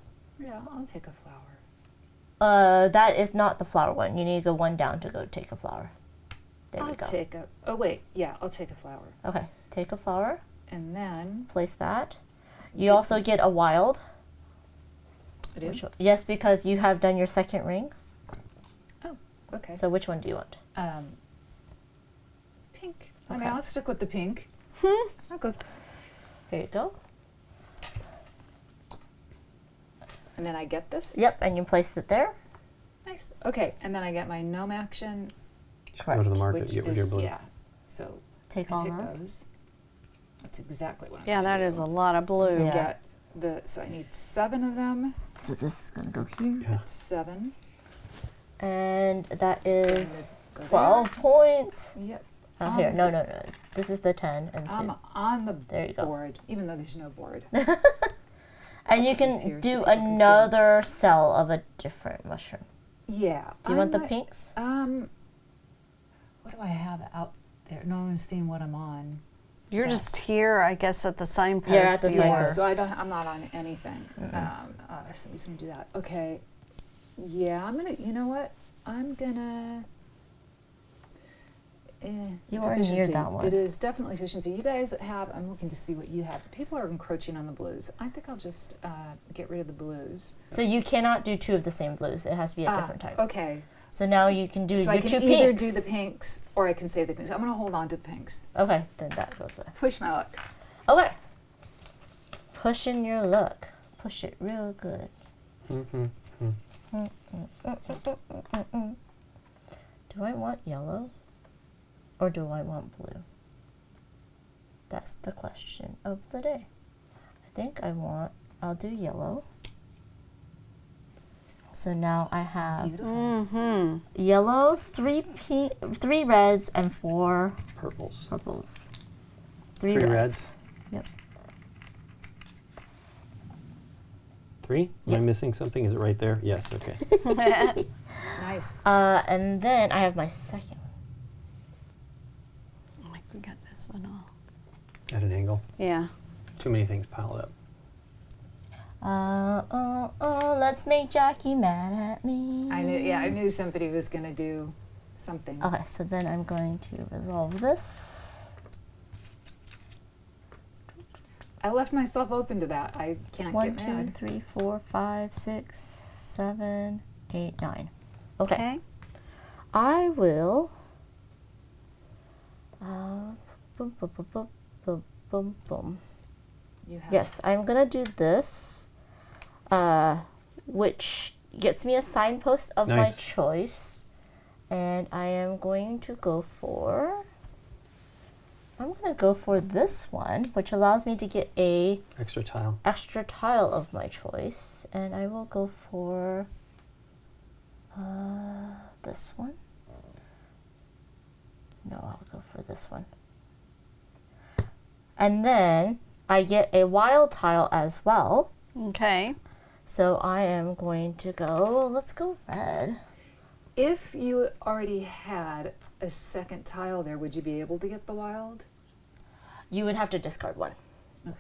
Yeah, I'll take a flower. That is not the flower one. You need to go one down to go take a flower. There we I'll go. take a. Oh wait, yeah, I'll take a flower, Okay, take a flower. and then Place that. You also get a wild. I do. Yes, because you have done your second ring. Oh, okay. So which one do you want? Pink. I Okay. mean, I'll stick with the pink. I'll go. Here you go. And then I get this. Yep, and you place it there. Nice. Okay, and then I get my gnome action, Go to the market, which get with is your blue. yeah. So Take I all take those. those. That's exactly what I'm. Yeah, gonna that do. is a lot of blue. Yeah. Get the. So I need 7 of them. So this is going to go here. Yeah. 7. And that So I'm is gonna go 12 points. there. Yep. Oh, here. No, no, no. This is the 10 and 2. I'm on the There you go. board, even though there's no board. And you can This here so do people can see. another cell of a different mushroom. Yeah. Do you want the might- pinks? What do I have out there? No one's seen what I'm on. You're Yeah. just here, I guess, at the signpost. You're at the you signpost. were. So I don't. I'm not on anything. Somebody's gonna do that. Okay. Yeah, I'm gonna. You know what? I'm gonna. You it's are near efficiency. that one. It is definitely efficiency. You guys have. I'm looking to see what you have. People are encroaching on the blues. I think I'll just get rid of the blues. So you cannot do 2 of the same blues. It has to be a different type. Okay. So now you can do So I your 2 can pinks. either do the pinks or I can save the pinks. I'm gonna hold on to the pinks. Okay, then that goes away. Push my luck. Okay. Pushing your luck. Push it real good. Mm-hmm. Do I want yellow? Or do I want blue? That's the question of the day. I think I'll do yellow. So now I have Beautiful. Mm-hmm. yellow, 3 reds, and 4 Purples. purples. 3 reds. Yep. 3? Am I Yep. missing something? Is it right there? Yes, okay. Nice. And then I have my second. Like we got this one all. At an angle. Yeah. Too many things piled up. Let's make Jackie mad at me. I knew. Yeah, I knew somebody was gonna do something. Okay, so then I'm going to resolve this. I left myself open to that. I can't 1, get 2, mad. 3, 4, 5, 6, 7, 8, 9. Okay. Okay. I will. Boom, boom, boom, boom, boom, boom, boom. You have Yes, I'm gonna do this, which gets me a signpost of my Nice. choice, and I am going to go for. I'm gonna go for this one, which allows me to get a Extra tile. extra tile of my choice, and I will go for this one. No, I'll go for this one. And then I get a wild tile as well. Okay. So I am going to go, let's go red. If you already had a second tile there, would you be able to get the wild? You would have to discard one. Okay.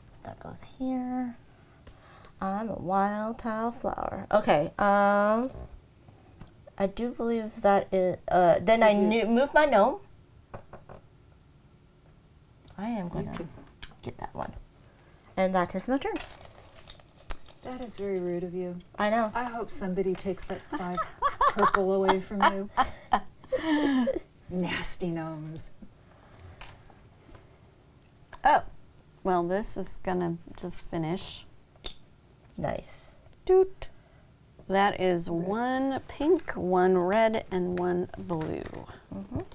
So that goes here. I'm a wild tile flower. Okay, I do believe that is, then I move my gnome. I am You going to could. get that one. And that is my turn. That is very rude of you. I know. I hope somebody takes that 5 purple away from you. Nasty gnomes. Oh. Well, this is gonna just finish. Nice. Doot. That is 1 pink, 1 red, and 1 blue. Mhm.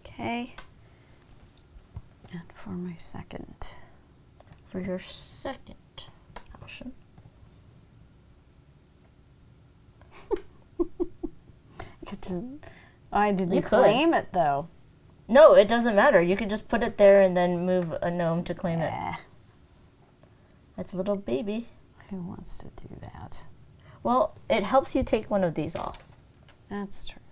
Okay. And for my second. For your second action. Could just, I didn't You could. claim it though. No, it doesn't matter. You could just put it there and then move a gnome to claim it. Eh, That's a little baby. who wants to do that? Well, it helps you take one of these off. That's true.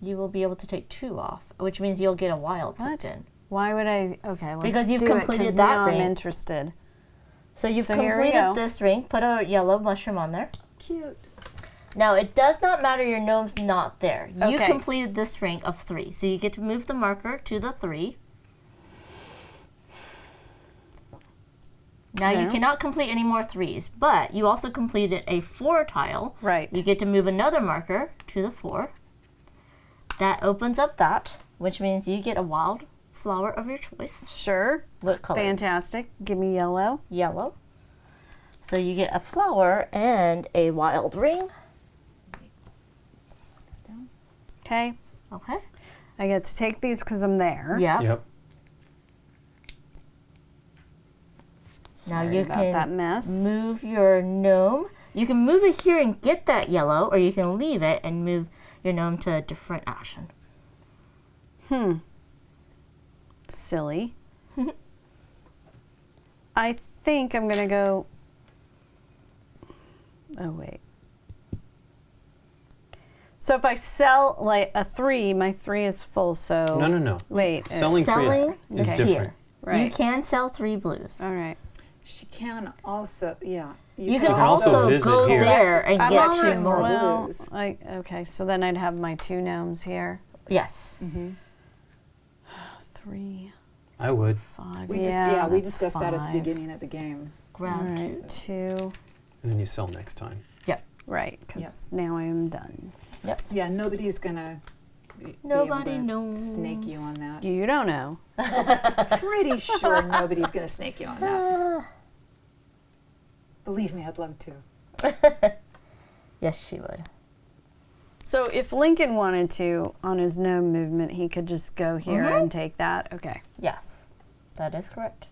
You will be able to take 2 off, which means you'll get a wild What? tucked in. Why would I? Okay, let's Because you've do it, completed 'cause that now ring. I'm interested. So you've So here we completed go. this ring. Put a yellow mushroom on there. Cute. Now, it does not matter your gnome's not there. You Okay. completed this ring of 3. So you get to move the marker to the 3. Now, you No. cannot complete any more 3s, but you also completed a 4 tile. Right. You get to move another marker to the 4. That opens up that, which means you get a wild flower of your choice. Sure. What color? Fantastic. Give me yellow. Yellow. So you get a flower and a wild ring. Okay. Okay. I get to take these because I'm there. Yeah. Yep. Now Sorry you about can that mess. move your gnome. You can move it here and get that yellow, or you can leave it and move your gnome to a different action. Silly. I think I'm gonna go. Oh wait. So if I sell like a 3, my 3 is full. So No. Wait. Selling Selling is is different. here. You Right. can sell 3 blues. All right. She can also, yeah. You could can also also visit go here. there and I'm get already- 2 more. Well, blues. okay. So then I'd have my 2 gnomes here. Yes. 3, I would. 5. We yeah, we that's discussed that at the 5. beginning of the game. All Grab 2. right. 2. And then you sell next time. Yep. Right. Because now I am done. Yeah, nobody's gonna be Nobody able to knows. snake you on that. You don't know. Pretty sure nobody's gonna snake you on that. Believe me, I'd love to. Yes, she would. So if Lincoln wanted to, on his gnome movement, he could just go here and take that? Okay. Yes, that is correct.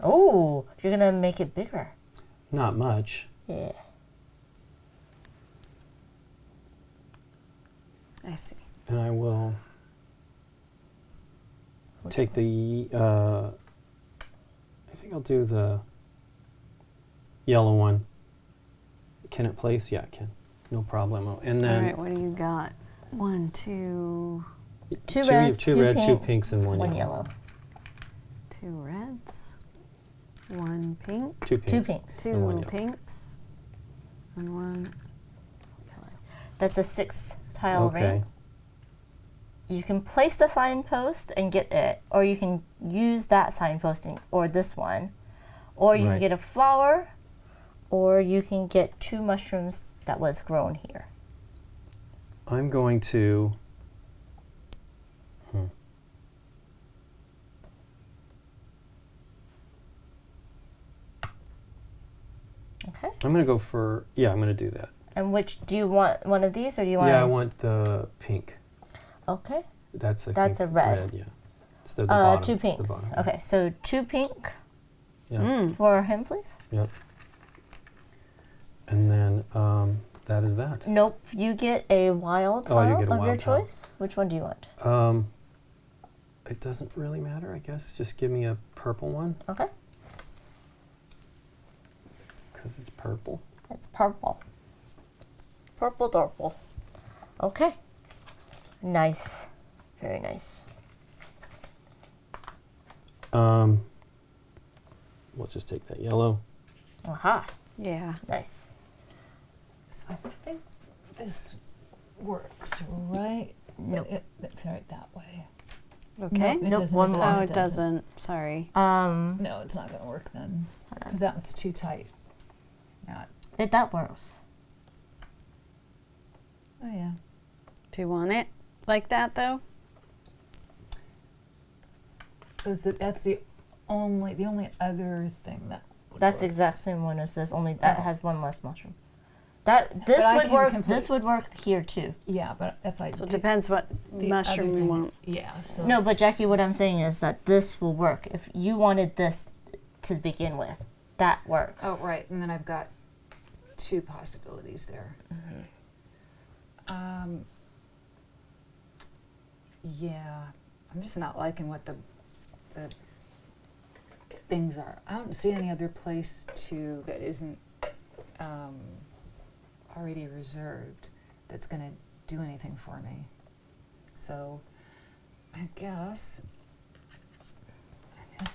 Oh, you're gonna make it bigger. Not much. Yeah. I see. And I will take the, I think I'll do the yellow one. Can it place? Yeah, it can. No problem. And All then right, what do you got? 1, 2, Two reds, two red, two pinks, and one one yellow. yellow. 2 reds, 1 pink, Two pinks. Two pinks. 2 and one yellow. pinks, and 1. That's a 6 tile Okay. ring. You can place the signpost and get it, or you can use that signpost or this one, or you can Right. get a flower, or you can get 2 mushrooms that was grown here. I'm going to. Okay. I'm going to go for. Yeah, I'm going to do that. And which do you want? One of these, or do you want? Yeah, I want the pink. Okay. That's That's think, a red. Yeah. It's the bottom. 2 It's the pinks. bottom. Okay, so 2 pink Yeah. for him, please. Yep. And then that is that. Nope. You get a wild Oh, I do tile get a of your wild tile. choice. Which one do you want? It doesn't really matter, I guess. Just give me a purple one Okay. because it's purple. It's purple. Purple purple. Okay. Nice. Very nice. We'll just take that yellow. Aha. Yeah. Nice. So I think this works, right? Nope. It's right that way. Okay. No, it Nope, doesn't, one it more. doesn't, Oh, it doesn't. Sorry. No, it's not going to work then. Because that one's too tight. Not. That works. Oh, yeah. Do you want it like that, though? That's the only other thing that would That's the work. exact same one as this, only that Oh. has one less mushroom. This I would can work. complete- This would work here too. Yeah, but if I So it do depends what the mushroom other we thing- want. Yeah, so No, but Jackie, what I'm saying is that this will work. If you wanted this to begin with, that works. Oh, right. And then I've got 2 possibilities there. Yeah, I'm just not liking what the things are. I don't see any other place that isn't already reserved that's going to do anything for me. So I guess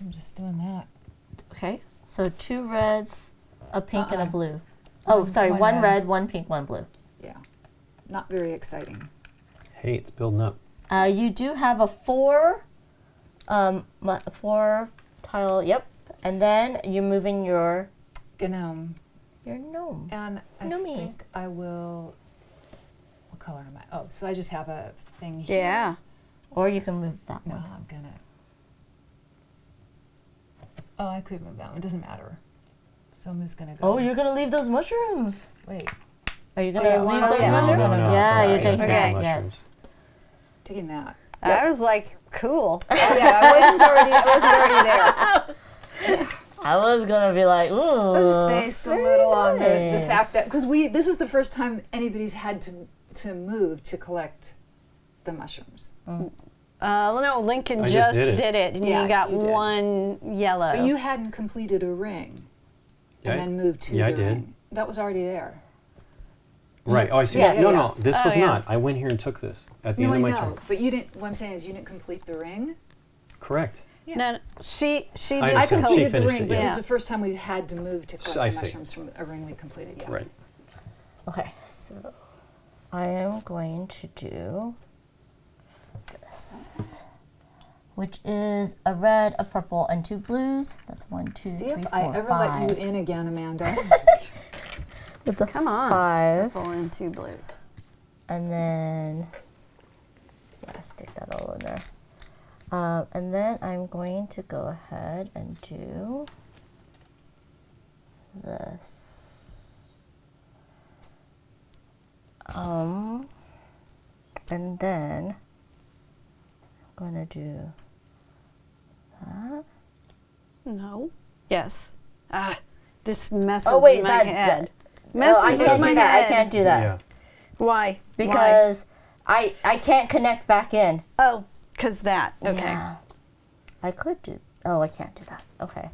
I'm just doing that. Okay. So 2 reds, a pink, and a Uh-uh. blue. Oh, sorry. One One red. red, 1 pink, 1 blue. Yeah, not very exciting. Hey, it's building up. You do have a 4 tile. Yep. And then you're moving your Gnome. gnome. And I Gnome. think I will. What color am I? Oh, so I just have a thing here. Yeah. Or you can move that No, one. I'm gonna. Oh, I could move that one. It doesn't matter. So I'm just gonna go. Oh, you're gonna leave those mushrooms. Wait. Are you gonna yeah, leave one- those yeah. mushrooms? No, Yeah, sorry. you're taking Okay. that. Yes. Mushrooms. Taking that. I was like, cool. Oh yeah, I wasn't already there. I was gonna be like, I ooh. was spaced a little on the nice. fact that because this is the first time anybody's had to move to collect the mushrooms. No, Lincoln I just just did it, and Yeah, you got you did. 1 yellow. But you hadn't completed a ring Yeah, and then moved to yeah, I the did. ring. That was already there. Right. Oh, I see. Yes. No, Yeah. no. This Oh, was yeah. not. I went here and took this at the No, I end of my know. turn. But you didn't. What I'm saying is you didn't complete the ring. Correct. No, she I just I understand. told She completed the finished ring, it, but yeah. this is the first time we had to move to collect I the see. mushrooms from a ring we completed. Yeah. Right. Okay, so I am going to do this, which is a red, a purple, and 2 blues. That's 1, 2, See 3, if 4, I ever 5. let you in again, Amanda. It's a Come on. 5, purple and 2 blues. and then yeah, stick that all in there. And then I'm going to go ahead and do this. And then I'm going to do that. No. Yes. This messes Oh, wait, my that- head. No, Messes I with can't my do that. head. I can't do that. Yeah. Why? Because I can't connect back in. Oh, because that. Okay. Yeah. I could do. Oh, I can't do that. Okay.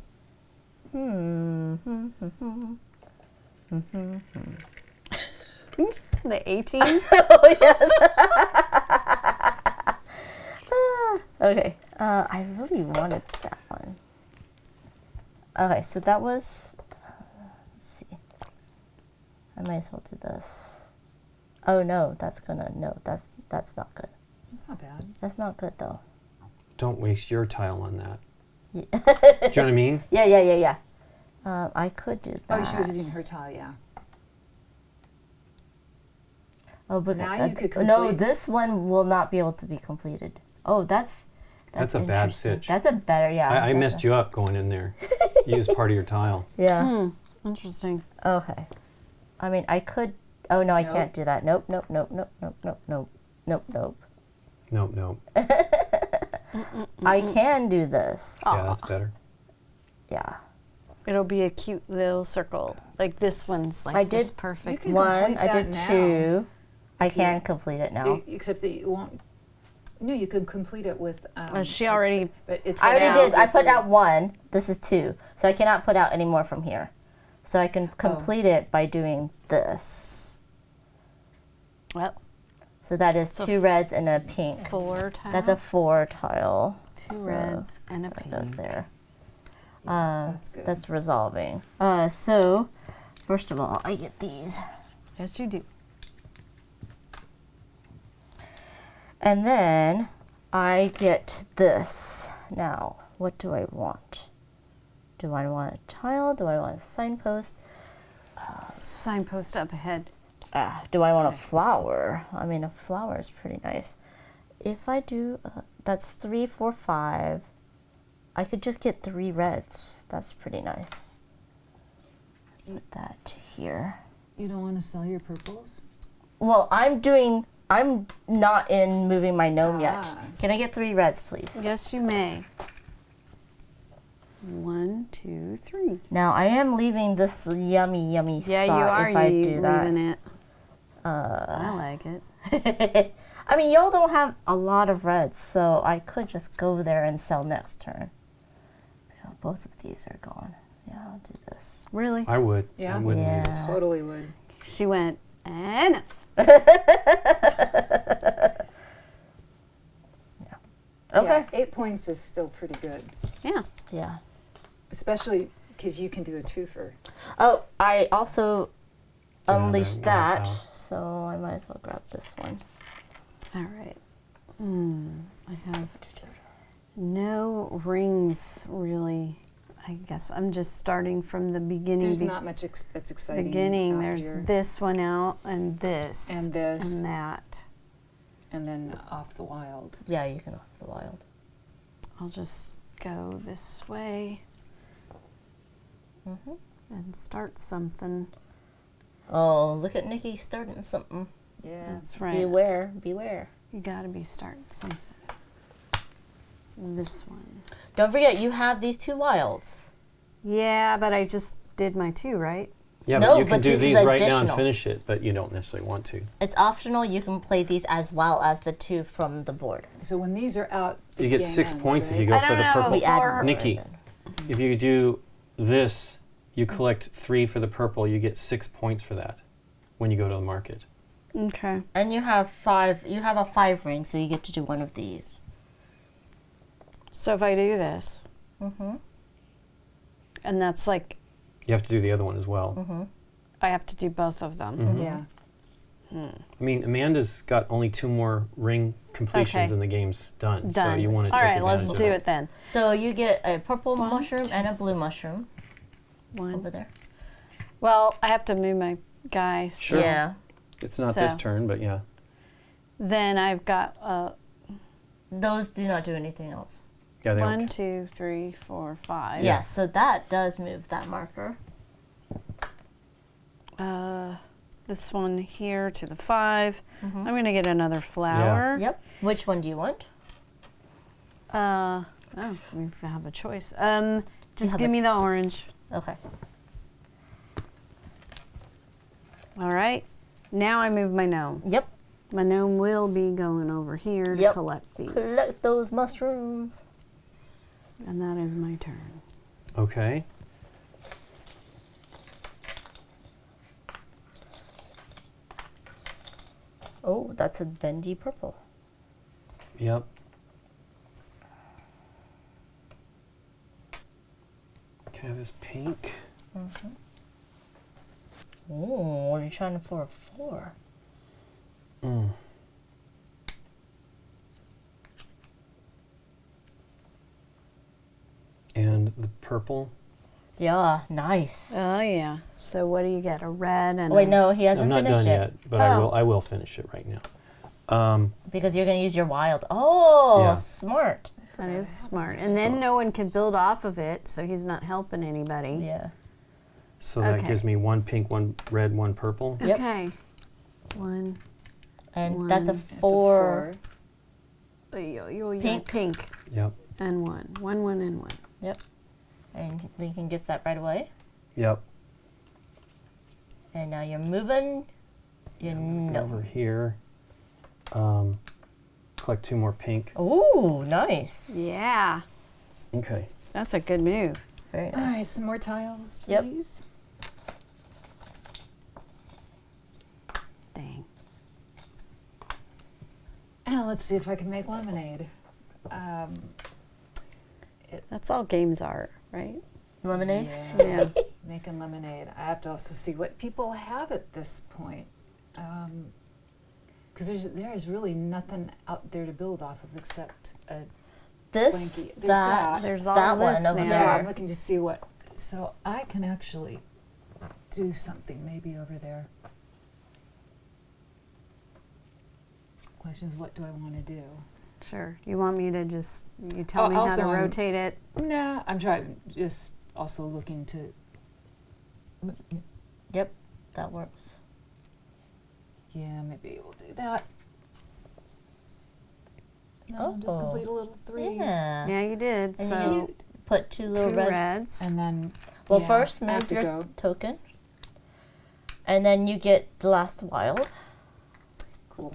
The 18? Oh yes. Okay. I really wanted that one. Okay, so that was. Let's see. I might as well do this. Oh no, that's not good. That's not bad. That's not good though. Don't waste your tile on that. Yeah. Do you know what I mean? Yeah. I could do that. Oh, she was using her tile, yeah. Oh, but Now you could no, complete- this one will not be able to be completed. Oh, that's That's a bad interesting. sitch. That's a better, yeah. I messed you up going in there. Use part of your tile. Yeah. Interesting. Okay. I mean, I could. Oh no, I Nope. can't do that. Nope. Nope. I can do this. Yeah, that's better. Yeah. It'll be a cute little circle. Like this one's like I this did perfect. You can One. complete I that did now. two. I If you- can complete it now. Except that you won't. No, you could complete it with. She already. But it's. I already now did. I with put your- out one. This is two. So I cannot put out any more from here. So I can complete it by doing this. Well, So that is So two reds and a pink. 4 tiles. That's a 4 tile. 2 so reds and a that pink. goes there. That's good. That's resolving. So, first of all, I get these. Yes, you do. And then I get this. Now, what do I want? Do I want a tile? Do I want a signpost? Signpost up ahead. Do I want a flower? I mean, a flower is pretty nice. If I do, that's 3, 4, 5. I could just get 3 reds. That's pretty nice. Put that here. You don't want to sell your purples? Well, I'm not in moving my gnome yet. Ah. Can I get 3 reds, please? Yes, you may. 1, 2, 3. Now, I am leaving this yummy spot Yeah, you are. if I You do that. leaving it. I like it. I mean, y'all don't have a lot of reds, so I could just go there and sell next turn. You know, both of these are gone. Yeah, I'll do this. Really? I would. Yeah. I wouldn't leave it. Yeah. Totally would. She went, and Okay. Yeah, 8 points is still pretty good, yeah. Yeah. especially because you can do a twofer. Oh, I also Yeah, unleashed that that, tile. so I might as well grab this one. All right. I have no rings, really. I guess I'm just starting from the beginning. There's not much that's exciting. beginning. out There's here. this one out, and this, And this. and that. And then off the wild. Yeah, you can off the wild. I'll just go this way and start something. Oh, look at Nikki starting something. Yeah. That's right. Beware. You gotta be starting something. This one. Don't forget, you have these 2 wilds. Yeah, but I just did my 2, right? Yeah, No, but you can but do this is these right now and additional. finish it, but you don't necessarily want to. It's optional. You can play these as well as the 2 from the board. So when these are out, the You get game 6 ends, points if you right? go I for the don't know. purple. We add Before- more Nikki, then. if you do this, you collect 3 for the purple, you get 6 points for that when you go to the market. Okay. And you have 5. You have a 5 ring, so you get to do one of these. So if I do this, and that's like, You have to do the other one as well. I have to do both of them. Mm-hmm. Yeah. I mean, Amanda's got only 2 more ring completions Okay. and the game's done. Done. So you want to All take right, advantage let's of do that. it then. So you get a purple One, mushroom and a blue mushroom over One. there. Well, I have to move my guy. So Sure. Yeah. It's not this So- turn, but yeah. Then I've got Those do not do anything else. Yeah, they 1, don't. 2, 3, 4, 5. Yes, so that does move that marker. This one here to the 5. I'm going to get another flower. Yep. Which one do you want? Oh, we have a choice. Just have give a- me the orange. Okay. All right. Now I move my gnome. Yep. My gnome will be going over here to Yep. collect these. Collect those mushrooms. And that is my turn. Okay. Oh, that's a bendy purple. Yep. Okay, this pink. Oh, what are you trying for a 4? And the purple. Yeah, nice. Oh yeah. So what do you get? A red and Wait, a, no, he I'm hasn't not finished done it. yet, but I will finish it right now. Because you're going to use your wild. Oh, Yeah. smart. That is smart. And then no one can build off of it, so he's not helping anybody. Yeah. So that Okay. gives me 1 pink, 1 red, 1 purple. Yep. Okay. 1. And that's a One. It's a 4. Pink. Pink. Yep. And 1. 1, 1, and 1. Yep. And Lincoln gets that right away. Yep. And now you're moving. You're Go over here. Collect 2 more pink. Ooh, nice. Yeah. Okay. That's a good move. Very All nice. right, some more tiles, Yep. please. Dang. And let's see if I can make lemonade. That's all games are, right? Lemonade? Yeah. Making lemonade. I have to also see what people have at this point. Because there is really nothing out there to build off of except a This, blankie. There's that, that. There's all that this one over now. Yeah, I'm there. looking to see what. So I can actually do something maybe over there. Question is, what do I want to do? Sure. You want me to just, you tell Oh, me how also to I'm- rotate it? Nah, I'm trying. Just also looking to. Yep, that works. Yeah, maybe we'll do that. And then I'll just Oh. complete a little 3. Yeah. Yeah, you did. And you So should put 2 little 2 red. reds. And then. Well, yeah, first I have move to your go. token. And then you get the last wild. Cool.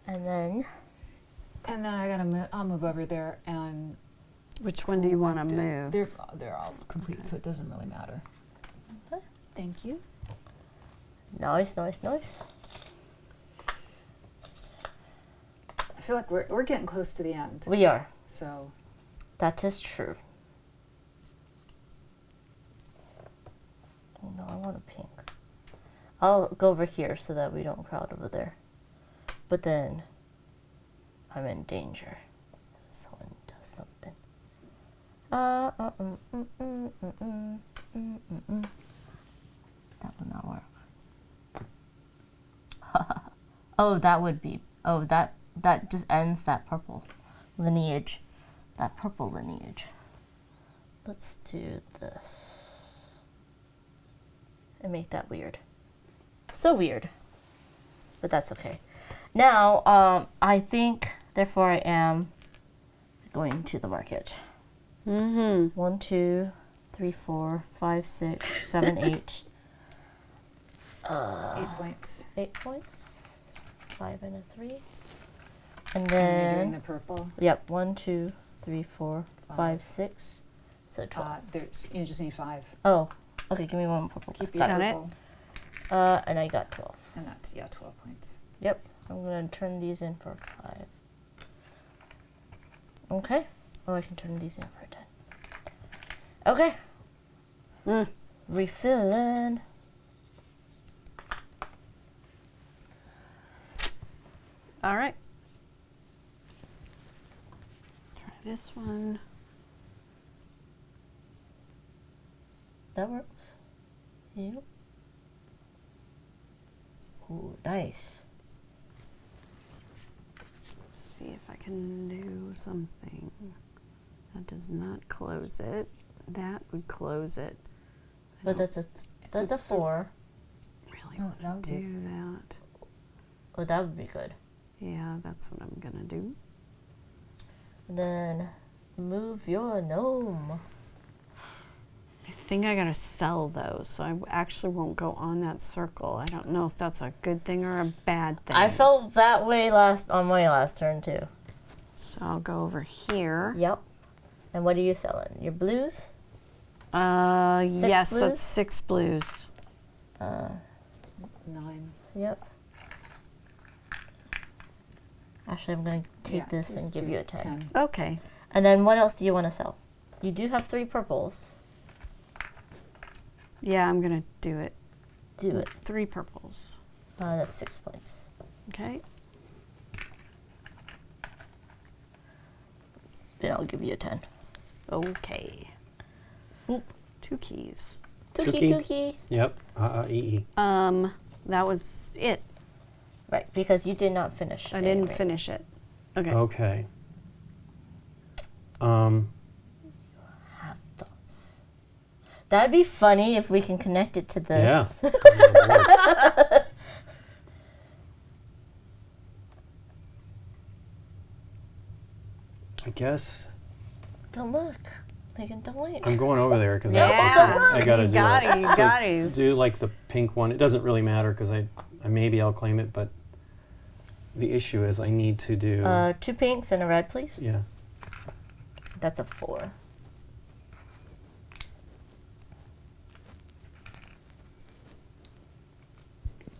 And then And then I gotta move. I'll move over there and. Which one do you want to collect it. move? They're all complete, so it doesn't really matter. Okay. Thank you. nice, nice, nice. I feel like we're getting close to the end. We are. So That is true. Oh no, I want a pink. I'll go over here so that we don't crowd over there. But then I'm in danger. Someone does something. That would not work. Oh, that would be. Oh, that just ends that purple lineage. That purple lineage. Let's do this. And make that weird. So weird. But that's okay. Now, I think, therefore I am going to the market. 1, 2, 3, 4, 5, 6, 7, 8. 8 points. 8 points. 5 and a 3. And And you're doing the then, purple. yep, 1, 2, 3, 4, 5, Five. 6. So 12. You just need 5. Oh, okay, give me one purple. Keep your Got it. purple. And I got 12. And that's 12 points. Yep, I'm going to turn these in for 5. Okay. Oh, I can turn these in for 10. Okay. Refilling. All right. Try this one. That works. Yep. Ooh, nice. Let's see if I can do something. That does not close it. That would close it. I But don't that's a 4. really Oh, want that would to be do that. Oh, that would be good. Yeah, that's what I'm gonna do. And then move your gnome. I think I gotta sell those, so I actually won't go on that circle. I don't know if that's a good thing or a bad thing. I felt that way on my last turn too. So I'll go over here. Yep. And what are you selling? Your blues? Yes, blues? that's 6 blues. 9. Yep. Actually, I'm going to take this and just give do you a 10. Okay. And then what else do you want to sell? You do have 3 purples. Yeah, I'm gonna do it. Do it. 3 purples. That's 6 points. Okay. Then I'll give you a 10. Okay. Oop. 2 keys. Tuki, tuki. Yep. E. That was it. Right, because you did not finish. I a didn't ring. finish it. Okay. Okay. Have thoughts. That'd be funny if we can connect it to this. Yeah. I guess Don't look. Megan, don't look. I'm going over there because Yeah. I gotta You do got it. it, you So got it. do like the pink one. It doesn't really matter because I maybe I'll claim it, but the issue is I need to do 2 pinks and a red, please. yeah. That's a 4.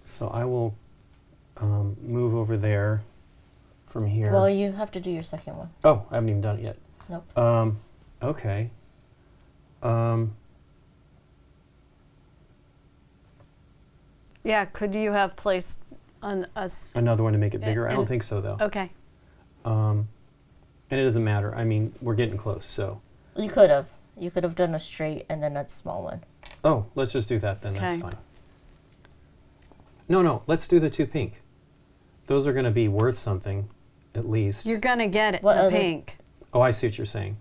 So I will move over there from here. Well, you have to do your second one. Oh, I haven't even done it yet. Nope. Okay. Yeah, could you have placed Another one to make it bigger? I don't and- think so, though. Okay. And it doesn't matter. I mean, we're getting close, so. You could have. You could have done a straight and then a small one. Oh, let's just do that then. That's Okay. fine. No, let's do the 2 pink. Those are going to be worth something, at least. You're gonna get it, What the other- pink. Oh, I see what you're saying.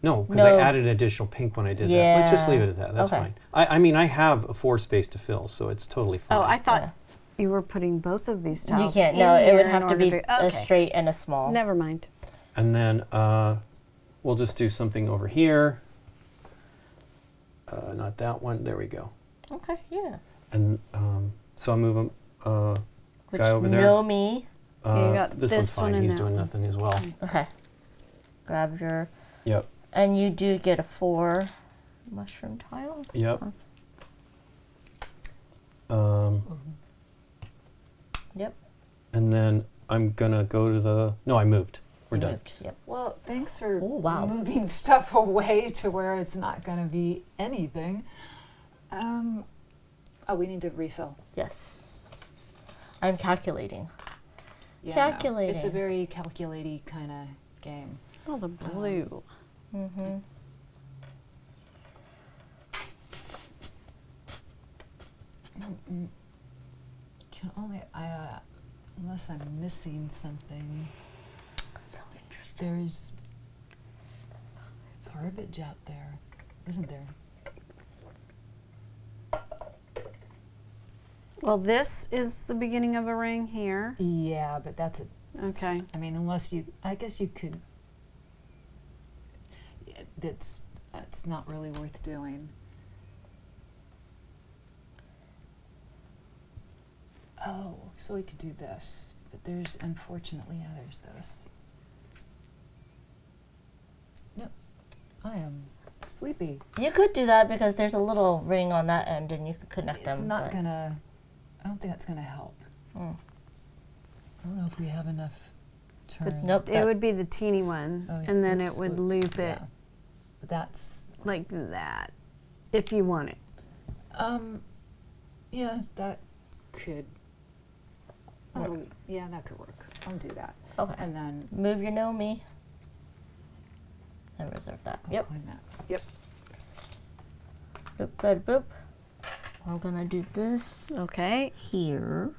No, because No. I added an additional pink when I did that. Let's just Yeah. leave it at that. That's Okay. fine. I mean, I have a 4 space to fill, so it's totally fine. Oh, I thought Yeah. you were putting both of these tiles. You can't. in No, it would here have in to be order a okay. straight and a small. Never mind. And then we'll just do something over here. Not that one. There we go. Okay, yeah. And so I'll move him. Which Guy over there. know me. You got this one's this one fine. and He's that doing one. nothing as well. Okay. Grab your. Yep. And you do get a 4 mushroom tile. Yep. Yep. And then I'm gonna go to the. No, I moved. We're You done. moved, Yep. Well, thanks for Oh, wow. moving stuff away to where it's not going to be anything. Oh, we need to refill. Yes. I'm calculating. Yeah, Calculating. It's a very calculaty kind of game. Oh, the blue. Mm-hmm. Can only unless I'm missing something. So interesting. There's garbage out there, isn't there? Well, this is the beginning of a ring here. Yeah, but that's a. Okay. I mean, unless you, I guess you could. That's not really worth doing. Oh, so we could do this, but there's unfortunately, yeah, there's this. No, I am sleepy. You could do that because there's a little ring on that end and you could connect It's them. not but- gonna. I don't think that's gonna help. Mm. I don't know if we have enough turn. nope. It would be the teeny one, Oh, yeah. and then Whoops, it would whoops. loop it Yeah. But that's. like that, if you want it. Yeah, that could. Work. Oh, yeah, that could work. I'll do that. Okay. And then Move your know me. And reserve that. I'll Yep. claim that. Yep. Boop, boop, boop. I'm gonna do this Okay. here.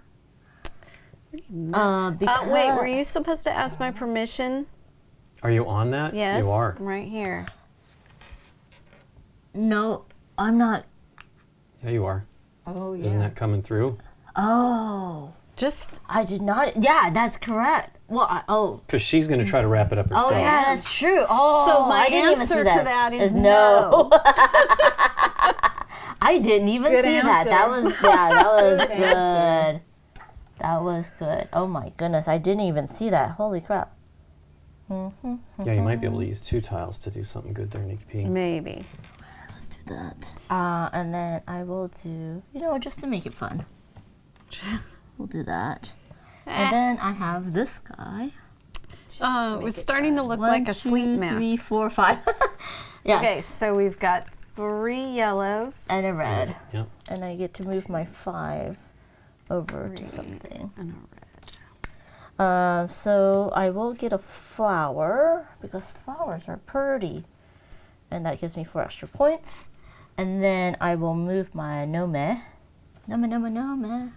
Wait, were you supposed to ask my permission? Are you on that? Yes. You are. Right here. No, I'm not. Yeah, you are. Oh yeah. Isn't that coming through? Oh, Just I did not. Yeah, that's correct. Well, oh. Because she's going to try to wrap it up herself. Oh yeah, that's true. Oh, So my I didn't even answer see to that is no. I didn't even Good see that. answer. That was that was Good good. answer. That was good. Oh my goodness, I didn't even see that. Holy crap. Yeah, you might be able to use 2 tiles to do something good there, Nikki P. maybe. Let's do that. And then I will do, just to make it fun. We'll do that. And then I have this guy. Oh, it was starting to look like a sleep 1, 2, mask. 3, 4, 5. Yes. Okay, so we've got 3 yellows. And a red. Yep. And I get to move my 5 over to something. And a red. So I will get a flower because flowers are pretty. And that gives me 4 extra points. And then I will move my Gnome to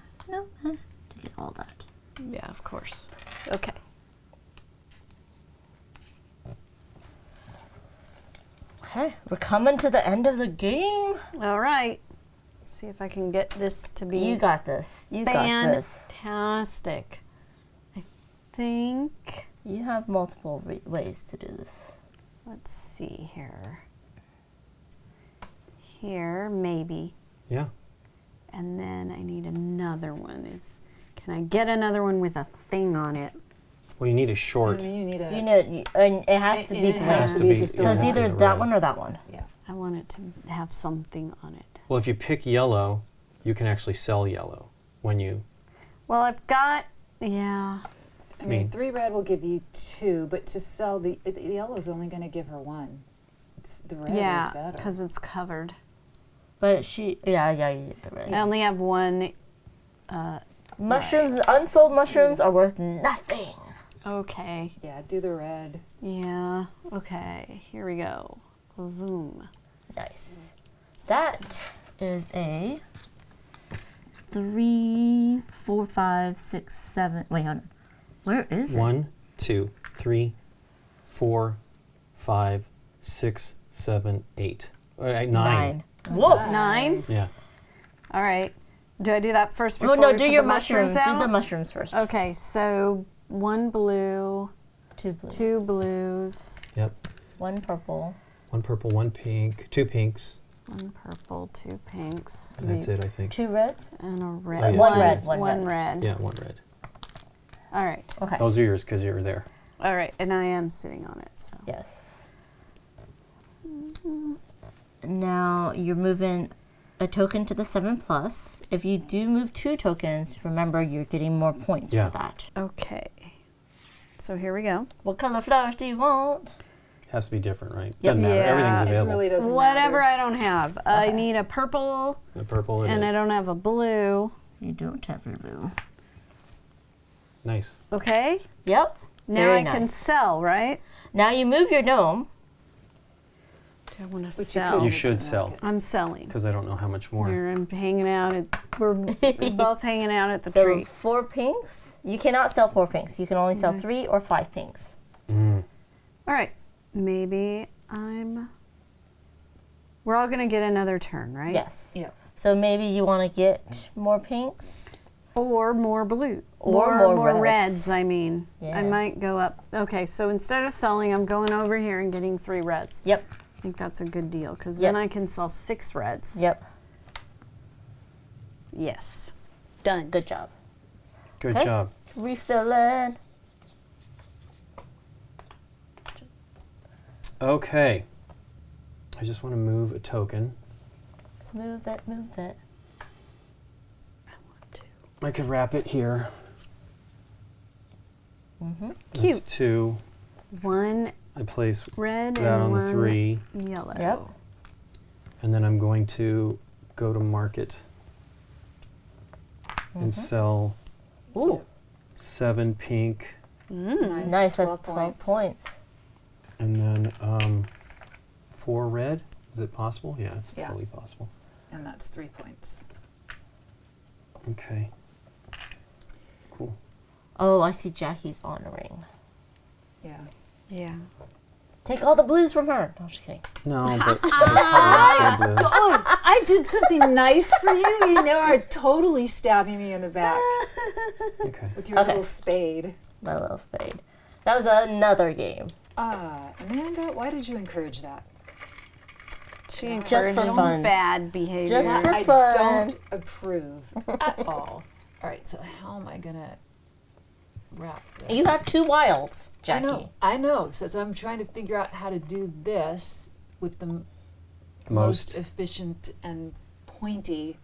get all that. Yeah, of course. Okay. Okay, we're coming to the end of the game. All right. Let's see if I can get this to be You got this. You got this. fantastic. I think. You have multiple ways to do this. Let's see here. Here, maybe. Yeah. And then I need another one. Can I get another one with a thing on it? Well, you need a short. You need a. And it has to be it has blank. to be just So it's it has to either be that red. one or that one. Yeah. I want it to have something on it. Well, if you pick yellow, you can actually sell yellow when you. Well, I've got, yeah. I mean, 3 red will give you 2, but to sell the yellow is only going to give her 1. The red is Yeah, better. because it's covered. But you get the red. I only have 1. Mushrooms, unsold mushrooms are worth nothing. Okay. Yeah, do the red. Yeah. Okay. Here we go. Boom. Nice. That is a 3, 4, 5, 6, 7. Wait, hold on. Where is it? 1, 2, 3, 4, 5, 6, 7, 8. 9. Whoa. 9. Yeah. All right. Do I do that first Oh before no, we do put your the mushrooms. out? Do the mushrooms first. Okay. So 1 blue, 2 blue. 2 blues, Yep. 1 purple. 1 purple, 1 pink, 2 pinks. 1 purple, 2 pinks, And that's it, I think. 2 reds. and a red. Oh, yeah. One red, one One red. red. Yeah, 1 red. All right. Okay. Those are yours because you were there. All right. And I am sitting on it. So. Yes. Now you're moving a token to the 7+. If you do move 2 tokens, remember you're getting more points Yeah. for that. Okay. So here we go. What color flowers do you want? Has to be different, right? Yep. Doesn't matter. Yeah. Everything's It available. really doesn't Whatever matter. I don't have. I need a purple, The purple it and is. I don't have a blue. You don't have your blue. Nice. Okay. Yep. Now Very I can nice. sell, right? Now you move your gnome. Do I want to But you sell? could You make should it sell market. I'm selling. because I don't know how much more. Here I'm hanging out. We're both hanging out at the So tree. 4 pinks. You cannot sell 4 pinks. You can only sell 3 or 5 pinks. Mm. All right. Maybe we're all going to get another turn, right? Yes. Yeah. So maybe you want to get more pinks. Or more blue. Or Or more more reds. reds, I mean. Yeah. I might go up. Okay, so instead of selling, I'm going over here and getting 3 reds. Yep. I think that's a good deal because Yep. then I can sell 6 reds. Yep. Yes. Done. Good job. Good Okay. job. Refilling. Okay. I just want to move a token. Move it, move it. I could wrap it here. Mm-hmm. Cute. That's 2. 1 I place red that and on the 1 3. yellow. Yep. And then I'm going to go to market and sell Ooh, 7 pink nice. That's 12 points. and then 4 red. Is it possible? Yeah, it's Yeah. totally possible. And that's 3 points. Okay. Cool. Oh, I see Jackie's on a ring. Yeah. Yeah. Take all the blues from her. No, I'm just kidding. No, but I like blue. Oh, I did something nice for you. You know, are totally stabbing me in the back Okay. with your Okay. little spade. My little spade. That was another game. Amanda, why did you encourage that? She Just for encourages fun. bad behavior. Just That for I fun. don't approve at all. All right, so how am I gonna wrap this? You have 2 wilds, Jackie. I know. So I'm trying to figure out how to do this with the most Most. efficient and pointy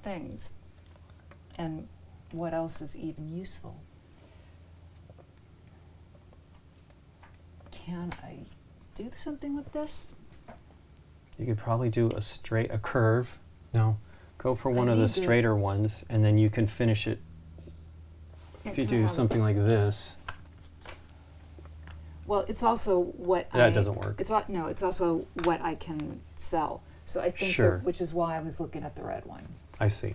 things. And what else is even useful. Can I do something with this? You could probably do a curve. No, go for one of the need to- straighter ones, and then you can finish it. If you It's do something like this, Well, it's also what that doesn't work. It's no, it's also what I can sell. So I think, Sure. which is why I was looking at the red one. I see.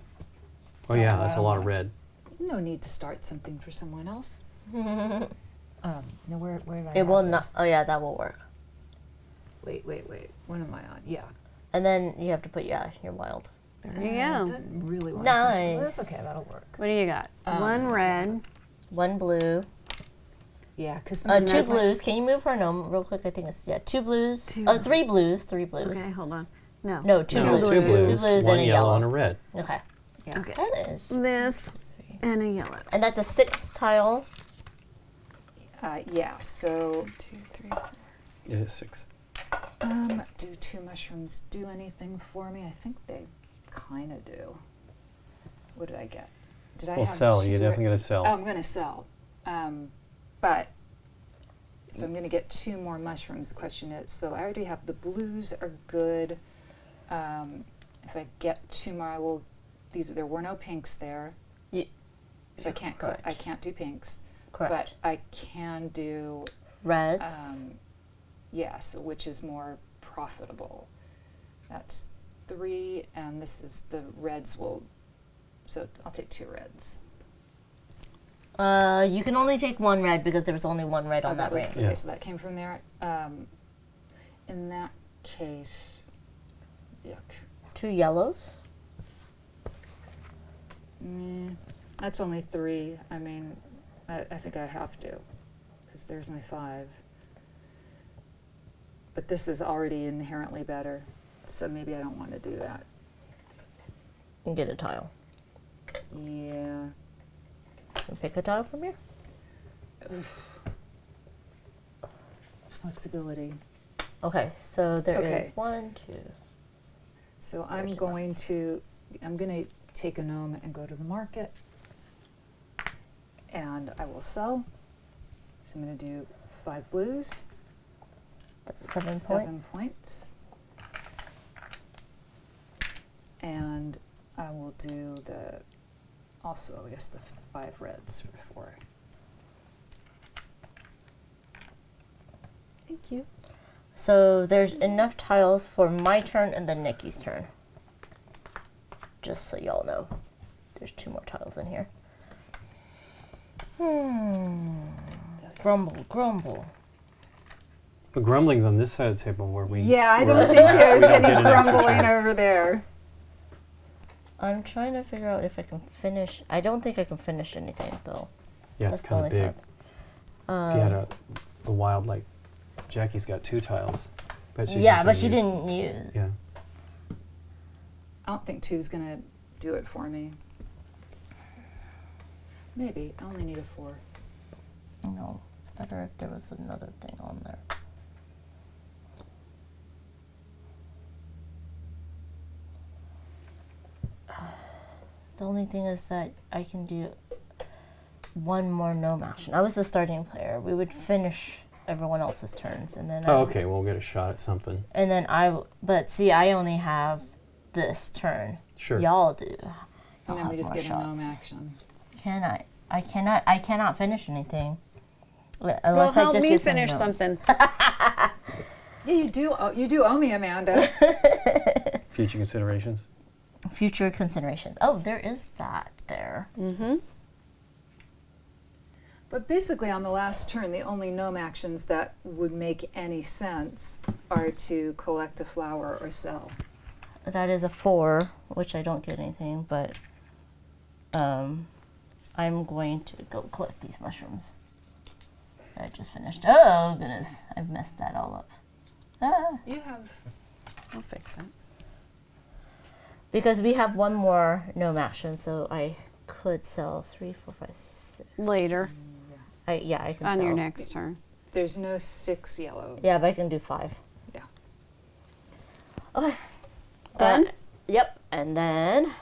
Oh yeah, that's a lot of red. No need to start something for someone else. No, where did I? It have will not. this? Oh yeah, that will work. Wait. What am I on? Yeah. And then you have to put your wild. There you I go. didn't really want Nice. to. That's okay. That'll work. What do you got? One red. One blue. Yeah, because Two blues. Can you move her gnome real quick? I think it's two blues. Three blues. Three blues. Okay, hold on. No. No, two No, blues. two blues, Two blues one and a yellow yellow. and a red. Okay. Yeah. Okay. That is. This and a yellow. And that's a 6 tile. Yeah. So 2, 3, 4. It is 6. do 2 mushrooms do anything for me? I think they kind of do. What did I get? Did I Well, have sell. 2 You're definitely going to Oh, sell. I'm going to sell. But if I'm going to get 2 more mushrooms, the question is, so I already have the blues are good. If I get 2 more, I will. There were no pinks there, so I can't. Correct. I can't do pinks, Correct. but I can do. Reds. Yes, which is more profitable. That's 3, and this is the reds will. So I'll take 2 reds. You can only take 1 red because there was only 1 red on that ring. Okay, Yeah. so that came from there. In that case, yuck. 2 yellows. That's only 3. I mean, I think I have to, because there's my 5. But this is already inherently better, so maybe I don't want to do that. And get a tile. Yeah. And pick a tile from here. Flexibility. Okay, so there is Okay. 1, 2. So I'm There's going to take a gnome and go to the market, and I will sell. So I'm going to do 5 blues. That's 7 7 points. points. And I will do also, I guess, the 5 reds for 4. Thank you. So there's enough tiles for my turn and then Nikki's turn. Just so y'all know. There's 2 more tiles in here. Grumble, grumble. But grumbling's on this side of the table where we. Yeah, I we're- don't think there's we don't get any an extra grumbling turn. over there. I'm trying to figure out if I can finish. I don't think I can finish anything though. Yeah, it's That's the kind of only big. side. If you had a wild, like, Jackie's got 2 tiles. Bet she's Yeah, not but gonna she use- didn't use. Yeah. I don't think 2's going to do it for me. Maybe. I only need a 4. No, it's better if there was another thing on there. The only thing is that I can do 1 more gnome action. I was the starting player. We would finish everyone else's turns, and then Oh, okay. We'll get a shot at something. And then but see, I only have this turn. Sure. Y'all do. And Y'all then we have just more get a gnome shots. action. Can I? I cannot finish anything. Well, Unless I help just me get some finish gnomes. something. Yeah, you do owe me, Amanda. Future considerations. Future considerations. Oh, there is that there. Mm-hmm. But basically, on the last turn, the only gnome actions that would make any sense are to collect a flower or sell. That is a 4, which I don't get anything, but I'm going to go collect these mushrooms. I just finished. Oh, goodness. I've messed that all up. Ah. You have. I'll fix it. Because we have 1 more gnome action, so I could sell 3, 4, 5, 6. Later, I can on sell. your next turn. There's no 6 yellow. Yeah, but I can do 5. Yeah. Okay. Done? Yep. And then,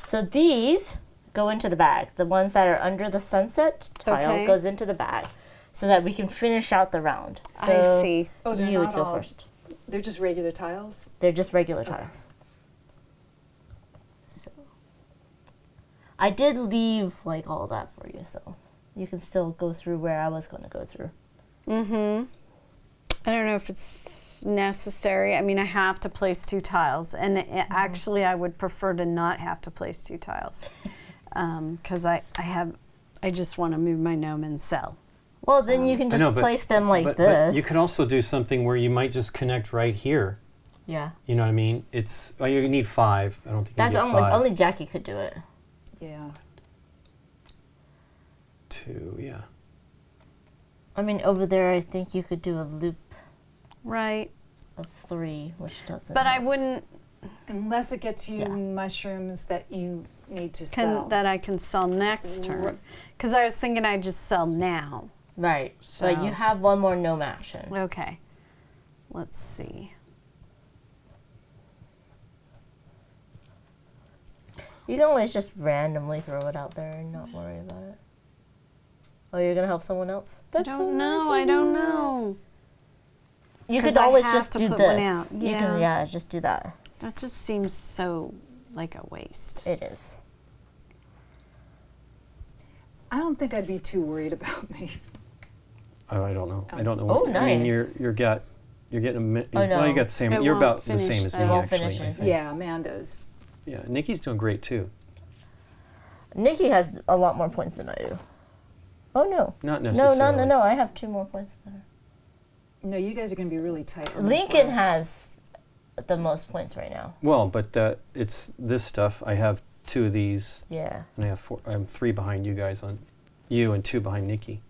so these go into the bag. The ones that are under the sunset tile Okay. goes into the bag, so that we can finish out the round. So I see. Oh, they're you would not go all- first. They're just regular tiles? They're just regular Okay. tiles. So I did leave like all that for you, so you can still go through where I was going to go through. Mm-hmm. I don't know if it's necessary. I mean, I have to place 2 tiles, and actually, I would prefer to not have to place 2 tiles, because I just want to move my gnome and sell. Well, then you can I just know, but- place them like but this. you could also do something where you might just connect right here. Yeah. You know what I mean? It's you need 5. I don't think That's you need 5. only Jackie could do it. Yeah. 2, yeah. I mean, over there, I think you could do a loop Right. of 3, which doesn't. But I help. wouldn't Unless it gets you Yeah. mushrooms that you need to sell. that I can sell next turn, because I was thinking I'd just sell now. Right. So So- you have one more gnome action. Okay. Let's see. You can always just randomly throw it out there and not worry about it. Oh, you're gonna help someone else? I don't know. I don't know. You 'Cause could I always have just to do put this. one out. You can, Yeah. just do that. That just seems so like a waste. It is. I don't think I'd be too worried about me. Oh, I don't know. I don't know. Oh, I mean, nice. you're getting a Oh, well, you no. got the same. It You're won't about the same finish as that. me, It won't actually. finish I it. think. Yeah, Amanda's. Yeah, Nikki's doing great too. Nikki has a lot more points than I do. Oh no. Not No, necessarily. no. I have 2 more points than her. No, you guys are going to be really tight. on this Lincoln last. has the most points right now. Well, but it's this stuff. I have 2 of these, Yeah. and I have 4. I'm 3 behind you guys on you, and 2 behind Nikki.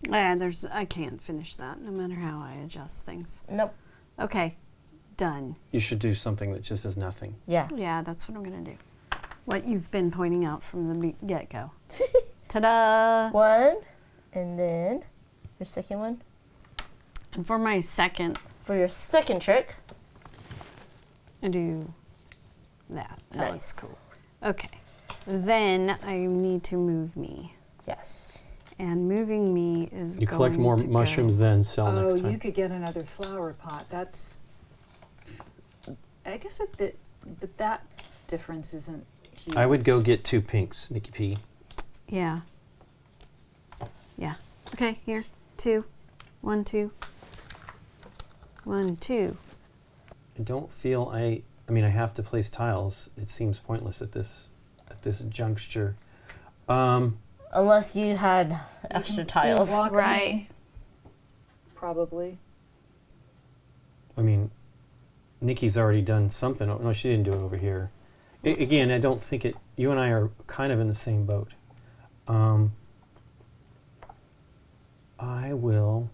Yeah, I can't finish that no matter how I adjust things. Nope. Okay, done. You should do something that just is nothing. Yeah. Yeah, that's what I'm gonna do. What you've been pointing out from the get-go. Ta-da! 1, and then your second one. And for my second, For your second trick. I do that. That looks Nice. cool. Okay. Then I need to move me. Yes. And moving me is You collect going more to go- mushrooms than sell Oh, next time. you could get another flower pot. That's. I guess but that difference isn't huge. I would go get 2 pinks, Nikki P. Yeah. Yeah. Okay, here. 2. 1, 2. 1, 2. I don't feel I mean I have to place tiles. It seems pointless at this juncture. Unless you had extra You'll tiles. block Right. me, probably. I mean, Nikki's already done something. Oh, no, she didn't do it over here. Again, I don't think it. You and I are kind of in the same boat. I will.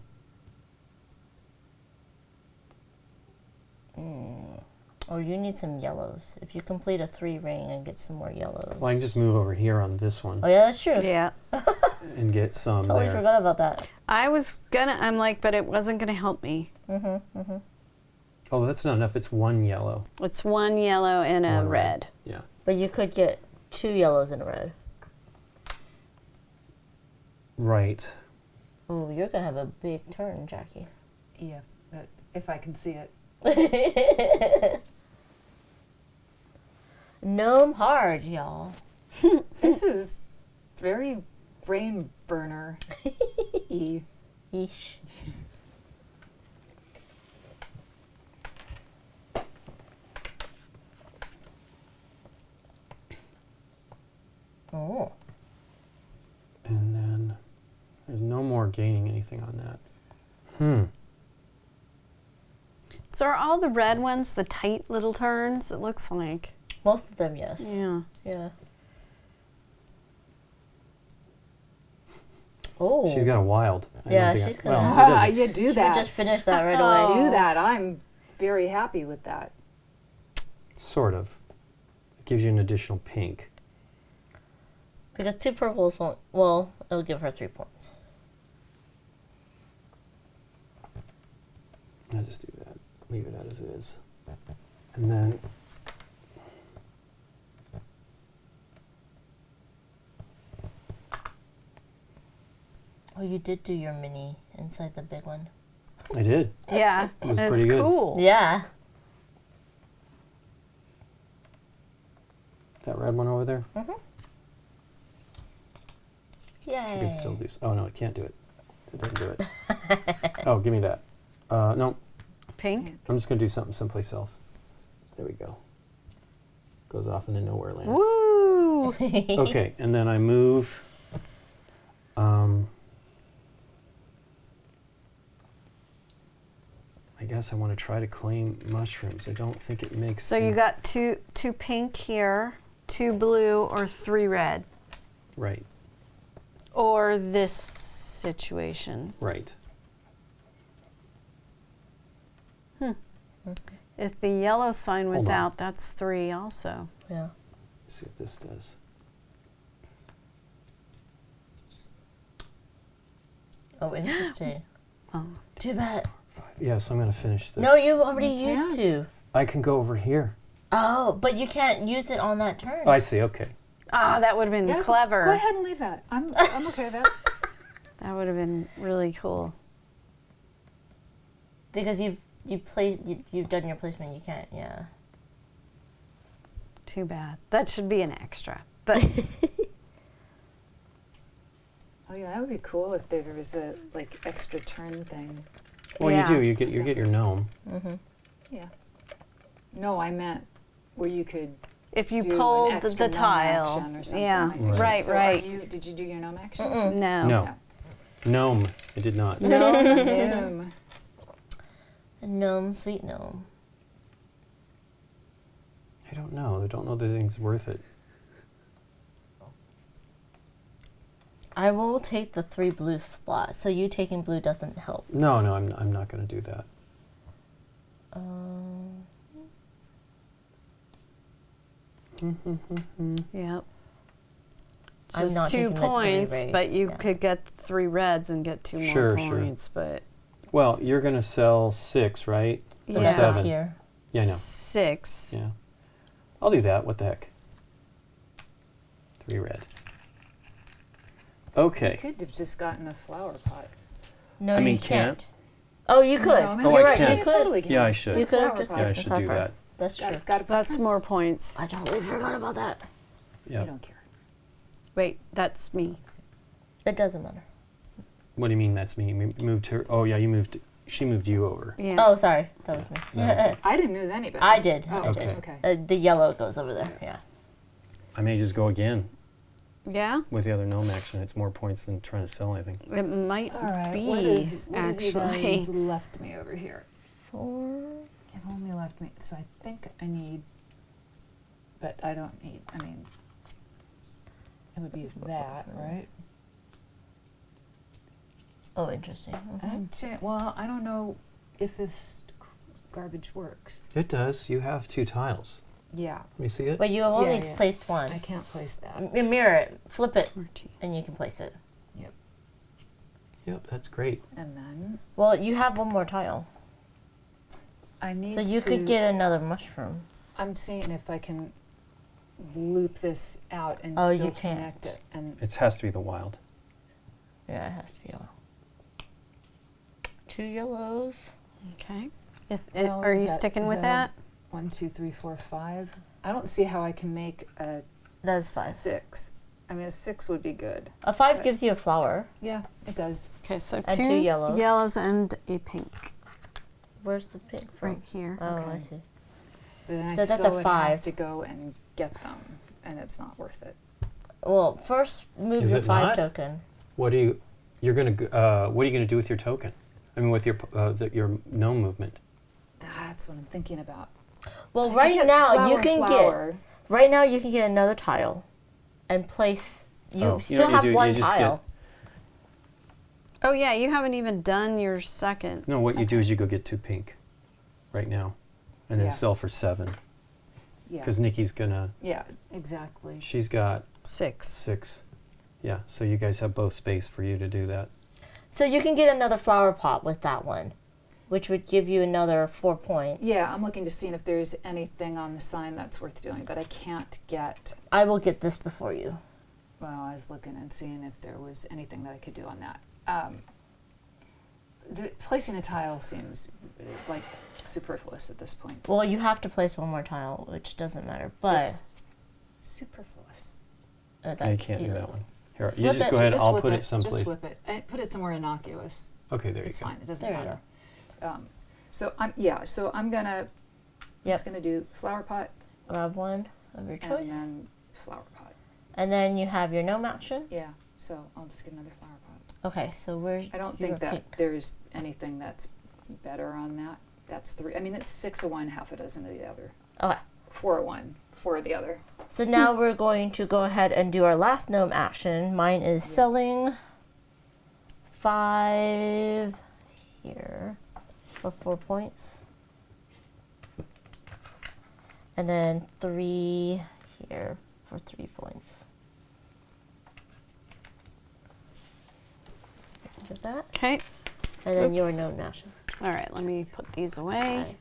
Oh, you need some yellows. If you complete a 3 ring and get some more yellows. Well, I can just move over here on this one Oh yeah, that's true. Yeah. and get some Totally there. forgot about that. I'm like, but it wasn't gonna help me. Oh, that's not enough. It's 1 yellow. It's 1 yellow and a 1 red. Yeah. But you could get 2 yellows and a red. Right. Oh, you're gonna have a big turn, Jackie. Yeah, but if I can see it. Gnome hard, y'all. This is very brain burner. E. Yeesh. Oh. And then there's no more gaining anything on that. So are all the red ones the tight little turns? It looks like. Most of them, yes. Yeah. Yeah. Oh. She's got a wild. I Yeah, don't think she's well, gonna- it doesn't- You do Should that. just finish that right away. Do that. I'm very happy with that. Sort of. It gives you an additional pink. Because 2 purples won't. Well, it'll give her 3 points. I'll just do that. Leave it as it is. And then Oh, you did do your mini inside the big one. I did. Yeah, It was it's pretty good. cool. Yeah. That red one over there. Yay. She can still do. Oh no, it can't do it. It didn't do it. Oh, give me that. No, Pink. I'm just gonna do something someplace else. There we go. Goes off into nowhere land. Woo! Okay, and then I move. I guess I want to try to claim mushrooms. I don't think it makes. So you got two pink here, 2 blue, or 3 red, Right, or this situation. right. If the yellow sign was Hold on. out, that's 3 also. Yeah. Let's see if this does. Oh, interesting. Oh. Too bad. 5. Yeah, so I'm gonna finish this. No, you already You used can't. to. I can go over here. Oh, but you can't use it on that turn. Oh, I see. Okay. Ah, that would have been Yeah, clever. Go ahead and leave that. I'm okay with that. That would have been really cool. Because you've done your placement. You can't. Yeah. Too bad. That should be an extra. But Oh yeah, that would be cool if there was a like extra turn thing. Well, Yeah. you do. You get your gnome. Yeah. No, I meant where you could if you do an pulled extra the gnome tile, action or something yeah, like that. right, So right. did you do your gnome action? No. No. Gnome. I did not. Gnome. A gnome, sweet gnome. I don't know. I don't know that anything's worth it. I will take the 3 blue spot. So you taking blue doesn't help. No, I'm not going to do that. Yep. It's I'm just not 2 taking the 3 points, red, but you yeah. could get 3 reds and get 2 Sure, more sure. points. But Well, you're going to sell 6, right? The Or Yeah. rest up 7. here. Yeah, I know. 6. Yeah. I'll do that. What the heck? 3 red. You Okay. could have just gotten a flower pot. No, I mean, you can't. can't. Oh, you could. No, I mean, Oh, You're I right. can. You You could. totally can. Yeah, I should. You could have Flower just pot. Yeah, I gotten should the do coffer. that. That's true. Got a That's preference? more points. I totally forgot about that. Yeah. You don't care. Wait, that's me. It doesn't matter. What do you mean that's me? Moved her? Oh, yeah, you moved. She moved you over. Yeah. Oh, sorry. That was me. No. I didn't move anybody. I did. Oh, I Okay. did. Okay. The yellow goes over there. Yeah. I may just go again Yeah? with the other gnome action. It's more points than trying to sell anything. It might All right. be, what have you actually. guys left me over here? 4. You've only left me. So I think I need. But I don't need. I mean. It would be That's what that, goes right? Oh, interesting. Mhm. I'm saying, well, I don't know if this garbage works. It does. You have 2 tiles. Yeah, Let me see it. But you have only yeah. placed one. I can't place that. Mirror it. Flip it. 14. And you can place it. Yep, that's great. And then Well, you have one more tile. I need So you could get another mushroom. I'm seeing if I can loop this out and Oh, still you can't. connect it. And It has to be the wild. Yeah, it has to be yellow. 2 yellows. Okay. If Well, are is you that- sticking is with that that? 1, 2, 3, 4, 5. I don't see how I can make a That is 5. 6. I mean, a 6 would be good. A 5 Right. gives you a flower. Yeah, it does. Okay, so And 2 2 yellows. yellows and a pink Where's the pink from? right here. Oh, I Okay. see. But then I So that's still a would 5. have to go and get them, and it's not worth it. Well, first move Is your it 5 not? token. What are you gonna do with your token? I mean, with your your gnome movement. That's what I'm thinking about. Well, I could right get now you flower. can get another tile, and place. You Oh, you know still what you have do? You one just tile. Oh yeah, you haven't even done your second. No, what you do is you go get 2 pink, right now, and then Yeah. sell for 7. Yeah. Because Nikki's gonna. Yeah, exactly. She's got 6. 6. Yeah, so you guys have both space for you to do that. So you can get another flower pot with that one. which would give you another 4 points. Yeah, I'm looking to see if there's anything on the sign that's worth doing, but I can't get. I will get this before you. Well, I was looking and seeing if there was anything that I could do on that. Placing a tile seems like superfluous at this point. Well, you have to place one more tile, which doesn't matter, but It's superfluous. I can't do that one. Here, you Flip just it. go ahead. Just I'll flip put it. it someplace. Just flip it. And put it somewhere innocuous. Okay, there you It's go. fine. It doesn't There you matter. So I'm gonna. I'm Yep. just gonna do flower pot Grab one of your and choice. then flower pot. And then you have your gnome action. Yeah. So I'll just get another flower pot. Okay, so where's I don't your think that pink? there's anything that's better on that. That's 3. I mean, it's 6 of one, half a dozen of the other. Okay. 4 of one, 4 of the other. So now we're going to go ahead and do our last gnome action. Mine is selling 5 here for 4 points. And then 3 here for 3 points. Did that. Okay. And then your Oops. gnome action. All right, let me put these away. 5.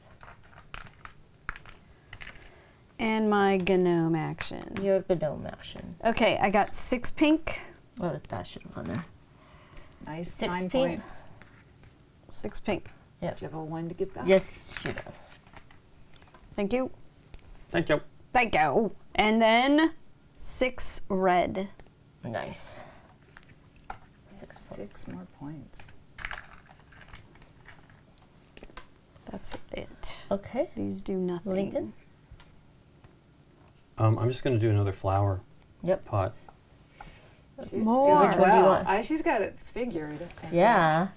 And my gnome action. Your gnome action. Okay, I got 6 pink, Oh, that should have gone there. Nice. 6 9 pink. points. 6 pink. Yep. Do you have a 1 to give back? Yes, she does. Thank you. Thank you. Thank you. And then 6 red. Nice. 6 points. 6 more points. That's it. Okay. These do nothing. Lincoln? I'm just going to do another flower Yep. pot. She's More. doing Which one do you well. want? She's got it figured. I think. Yeah.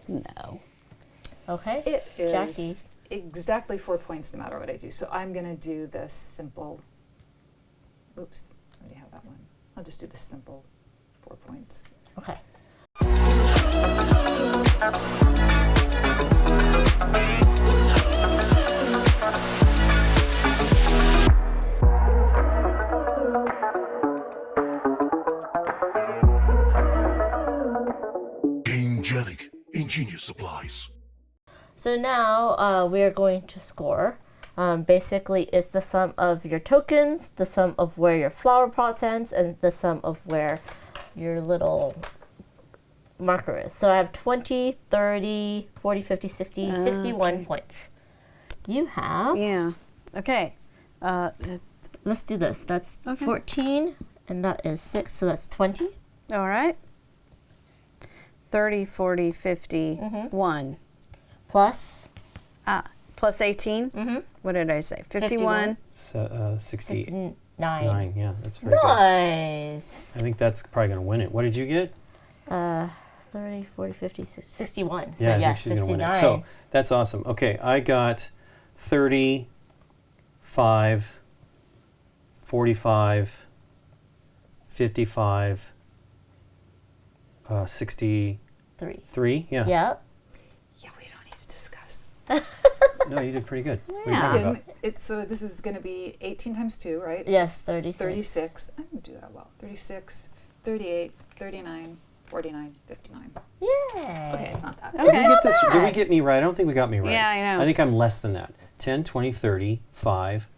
No. Okay. It is Jackie. exactly 4 points no matter what I do. So I'm going to do the simple. Oops. I already have that one. I'll just do the simple 4 points. Okay. Gamegenic, ingenious supplies. So now we are going to score. Basically, it's the sum of your tokens, the sum of where your flower pot ends, and the sum of where your little marker is. So I have 20, 30, 40, 50, 60, 61 Okay. points. You have, Yeah. Okay. let's do this. That's Okay. 14, and that is 6, so that's 20. All right. 30, 40, 50, 1. Plus Plus 18. What did I say? 51. 69. 9. Yeah, that's very good. Nice. I think that's probably going to win it. What did you get? 30, 40, 50, 61. So Yeah, I yeah, think she's going to win 69. it. So that's awesome. Okay, I got 35, 45, 55, 63. 3. Yeah. Yep. Yeah, we don't need to discuss. No, you did pretty good. What are you Yeah. talking about? So this is going to be 18 times 2, right? Yes, 36. 36. I can do that well. 36, 38, 39, 49, 59. Yay. Okay, it's not that. Okay. Did we get this? Did we bad. get me right? I don't think we got me right. Yeah, I know. I think I'm less than that. 10, 20, 30, 5,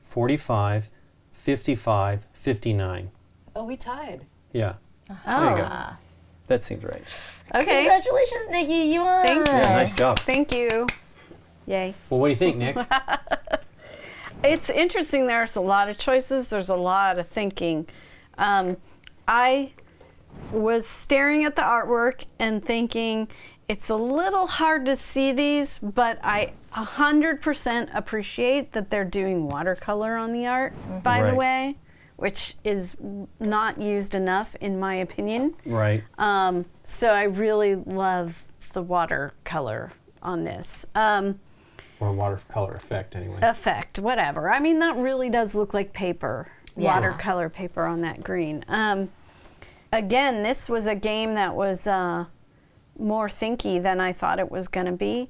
45, 55, 59. Oh, we tied. Yeah, Oh. there you go. That seems right. Okay. Congratulations, Nikki. You won. Thank you. Yeah, nice job. Thank you. Yay. Well, what do you think, Nick? It's interesting. There's a lot of choices. There's a lot of thinking. I was staring at the artwork and thinking it's a little hard to see these, but I 100% appreciate that they're doing watercolor on the art, by the Right. way, which is not used enough in my opinion. Right. So I really love the watercolor on this. Or watercolor effect, anyway. Effect, whatever. I mean, that really does look like paper, Yeah. watercolor paper on that green. Again, this was a game that was more thinky than I thought it was going to be.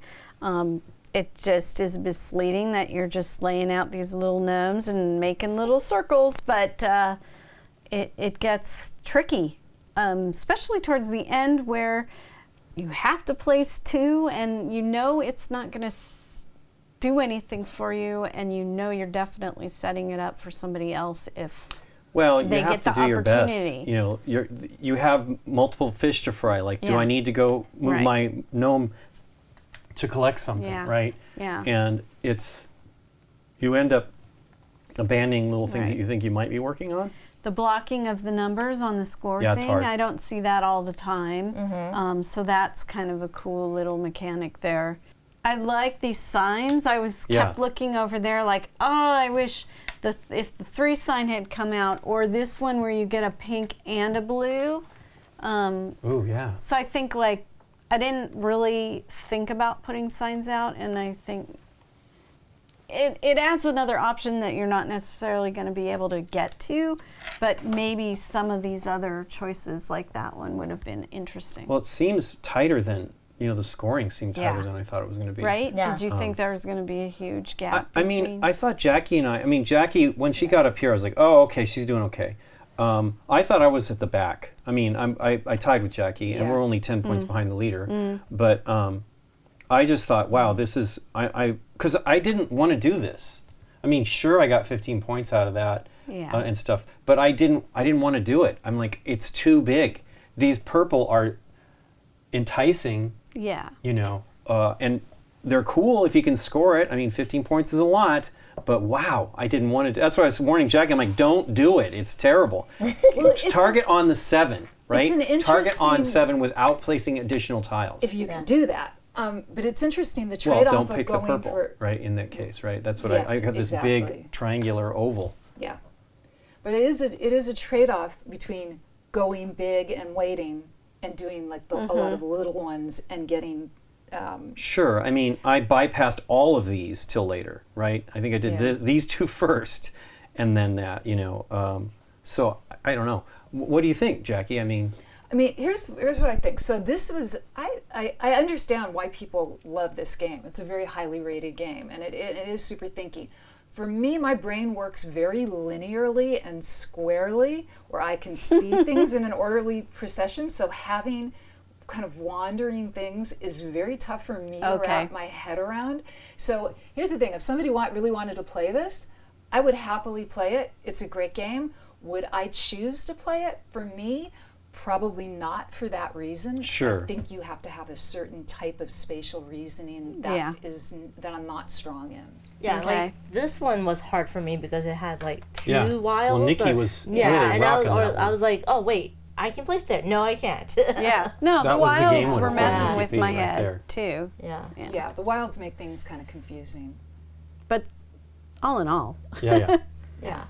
It just is misleading that you're just laying out these little gnomes and making little circles, but it gets tricky, especially towards the end where you have to place 2, and you know it's not going to do anything for you, and you know you're definitely setting it up for somebody else if Well, you they have get to the do your best. opportunity. You know, you have multiple fish to fry. Like, do Yeah. I need to go move Right. my gnome to collect something, Yeah. right? Yeah. And you end up abandoning little things that Right. you think you might be working on. The blocking of the numbers on the score Yeah, it's thing, hard. I don't see that all the time. So that's kind of a cool little mechanic there. I like these signs. I kept looking over there like, oh, I wish if the 3 sign had come out, or this one where you get a pink and a blue. Oh, yeah. So I think like I didn't really think about putting signs out, and I think it adds another option that you're not necessarily going to be able to get to, but maybe some of these other choices like that one would have been interesting. Well, it seems tighter than, the scoring seemed tighter Yeah. than I thought it was going to be. Right? Yeah. Did you think there was going to be a huge gap I between? mean, I thought Jackie, when she got up here, I was like, oh, okay, she's doing okay. I thought I was at the back. I mean, I tied with Jackie, and Yeah. we're only 10 points behind the leader. But I just thought, wow, this is, because I didn't want to do this. I mean, sure, I got 15 points out of that Yeah. and stuff, but I didn't want to do it. I'm like, it's too big. These purple are enticing, Yeah. and they're cool if you can score it. I mean, 15 points is a lot, but wow, I didn't want to. That's why I was warning Jackie. I'm like, don't do it. It's terrible. Target on the 7, right? an Target on interesting- 7 without placing additional tiles. If you can do that. But it's interesting the well, trade-off don't of pick the going purple, for right? In that case, right? That's what Yeah, I have this exactly. big triangular oval. Yeah, but it is a trade-off between going big and waiting and doing like a lot of little ones and getting. Sure. I mean, I bypassed all of these till later, right? I think I did Yeah. these 2 first, and then that. So I don't know. What do you think, Jackie? I mean, Here's what I think. So this was I understand why people love this game. It's a very highly rated game, and it is super thinky. For me, my brain works very linearly and squarely, where I can see things in an orderly procession. So having kind of wandering things is very tough for me to wrap my head around. So here's the thing: if somebody really wanted to play this, I would happily play it. It's a great game. Would I choose to play it? For me, probably not for that reason. Sure. I think you have to have a certain type of spatial reasoning that I'm not strong in. Yeah, Okay. like this one was hard for me because it had like 2 Yeah. wilds. Well, Nikki or- was yeah, really and I was, rocking that I one. was like, oh wait, I can place there. No, I can't. Yeah. No, That the was the game wilds winner were for messing me, with defeat my right head there. too. yeah. Yeah, the wilds make things kind of confusing. But all in all, yeah. Yeah.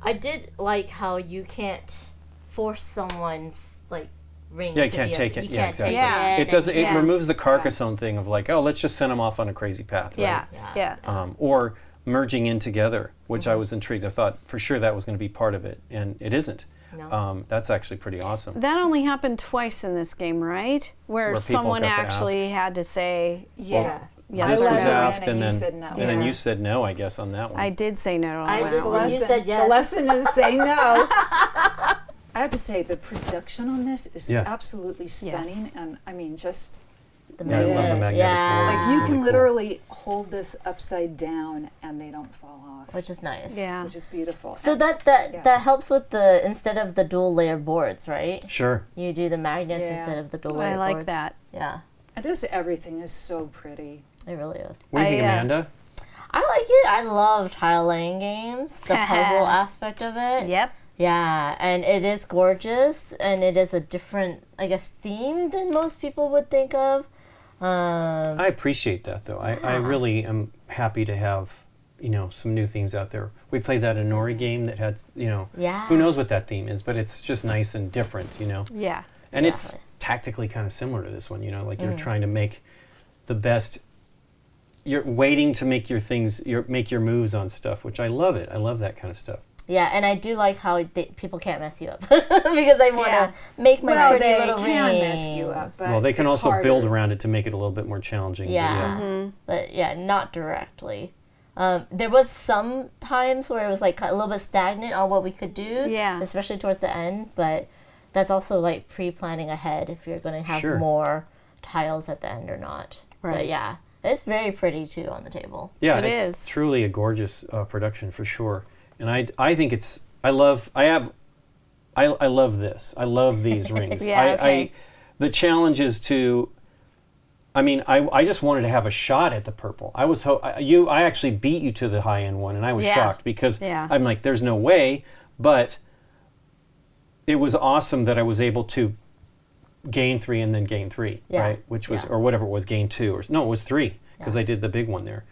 I did like how you can't force someone's like ring. Yeah, you to can't be take it. You Yeah, can't exactly. take Yeah. it. It does. It Yeah. removes the Carcassonne thing of like, oh, let's just send them off on a crazy path. Right? yeah, Yeah. yeah. Or merging in together, which I was intrigued. I thought for sure that was going to be part of it, and it isn't. No. That's actually pretty awesome. That only happened twice in this game, right? Where Where people someone got to actually had to say, Yeah. yes, This or was no. asked, and and you then said no. and then Yeah. you said no, I guess, on that one. I did say no on I that just one. love- You said yes. The lesson is say no. I have to say the production on this is Yeah. absolutely stunning, and I mean just The Yeah, I love the magnet. magnetic Yeah. board. like you Really can cool. literally hold this upside down and they don't fall off, Which is nice. Yeah. which is beautiful. So And- that helps with the instead of the dual layer boards, right? Sure. You do the magnets Yeah. instead of the dual I layer like boards. that. Yeah, and just everything is so pretty. it really is. What do you think, I, Amanda? I like it. I love tile laying games. The puzzle aspect of it. Yep. Yeah, and it is gorgeous, and it is a different, I guess, theme than most people would think of. I appreciate that, though. I really am happy to have, some new themes out there. We played that Inori game that had, Yeah. who knows what that theme is, but it's just nice and different, Yeah. And it's tactically kind of similar to this one, like you're trying to make the best. You're waiting to make your things, make your moves on stuff, which I love it. I love that kind of stuff. Yeah, and I do like how people can't mess you up because I want to Yeah. make my Well, pretty they little can rings. mess you up, but Well, they can it's also harder. build around it to make it a little bit more challenging. but Yeah, but yeah, not directly. There was some times where it was like a little bit stagnant on what we could do, Yeah. especially towards the end. But that's also like pre-planning ahead if you're going to have Sure. more tiles at the end or not. But Right. yeah, it's very pretty too on the table. Yeah, It it's is. truly a gorgeous production for sure. And I think it's I love this. I love these rings. Yeah, okay. The challenge is to. I mean, I just wanted to have a shot at the purple. I actually beat you to the high end one, and I was Yeah. shocked because Yeah. I'm like, there's no way. But it was awesome that I was able to gain 3 and then gain 3, Yeah. right? Which was, Yeah. or whatever it was, gain 2, or no, it was 3 because Yeah. I did the big one there.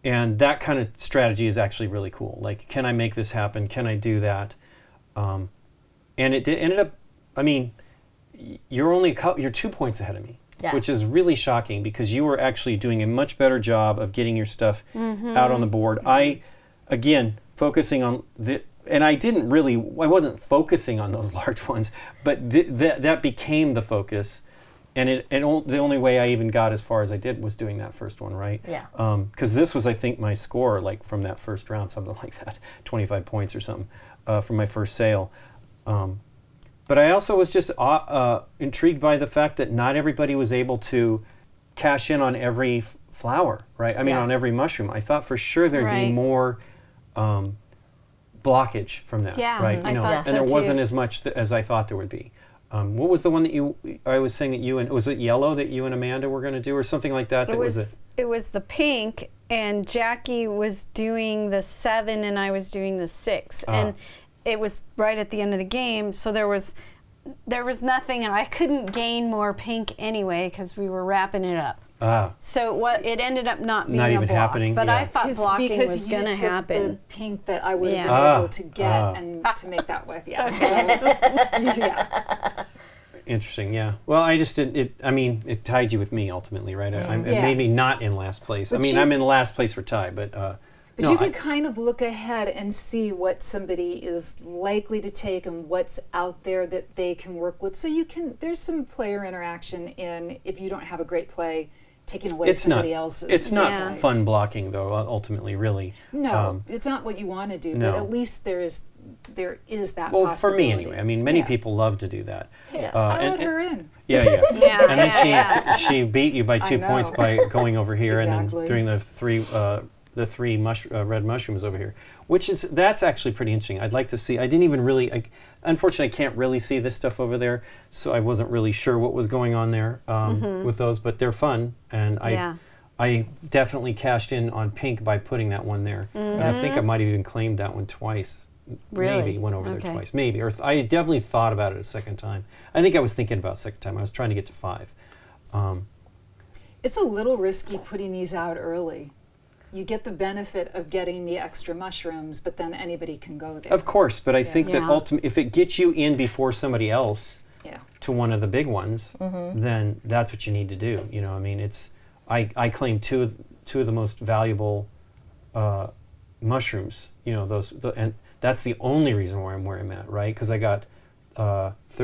And that kind of strategy is actually really cool. Like, can I make this happen? Can I do that? And ended up. I mean, you're 2 points ahead of me. Yeah. Which is really shocking because you were actually doing a much better job of getting your stuff out on the board. I, again, focusing on and I wasn't focusing on those large ones, but that became the focus. And the only way I even got as far as I did was doing that first one, right? Yeah. Because this was, I think, my score, like, from that first round, something like that, 25 points or something, from my first sale. But I also was just intrigued by the fact that not everybody was able to cash in on every flower, right? I mean, Yeah. on every mushroom. I thought for sure there'd be Right. more blockage from that, Yeah, right? I thought and so there wasn't too. as much as I thought there would be. What was the one that I was saying that was it yellow that you and Amanda were going to do or something like that? It was the pink, and Jackie was doing the 7 and I was doing the 6. And it was right at the end of the game, so there was nothing. I couldn't gain more pink anyway because we were wrapping it up. So it ended up not being Not a even block. happening, But yeah. I thought blocking because was you going to took happen. the pink that I would have Yeah. been able to get and to make that with. Yeah. So, yeah. Interesting, yeah. Well, I just didn't. It tied you with me ultimately, right? It Yeah. made me not in last place. But I'm in last place for tie, but. But you can kind of look ahead and see what somebody is likely to take and what's out there that they can work with. So there's some player interaction in, if you don't have a great play, taking away somebody else's. It's not Yeah. fun blocking though. Ultimately, really. No, it's not what you want to do. no. But at least there is that Well, for possibility. me anyway. I mean, many Yeah. people love to do that. Yeah. I let her in. Yeah. Yeah, And then yeah. she beat you by 2 know. points by going over here and Exactly. then doing the three red mushrooms over here, that's actually pretty interesting. I'd like to see. I didn't even really. Unfortunately, I can't really see this stuff over there, so I wasn't really sure what was going on there with those. But they're fun, and I definitely cashed in on pink by putting that one there. And I think I might have even claimed that one twice. Really? Maybe went over Okay. there twice. Maybe, or I definitely thought about it a second time. I think I was thinking about a second time. I was trying to get to 5. It's a little risky putting these out early. You get the benefit of getting the extra mushrooms, but then anybody can go there. Of course, but I think that Yeah. ultimately, if it gets you in before somebody else Yeah. to one of the big ones, then that's what you need to do. You know, I mean, I claim two of the most valuable mushrooms. You know, and that's the only reason why I'm where I'm at, right? Because I got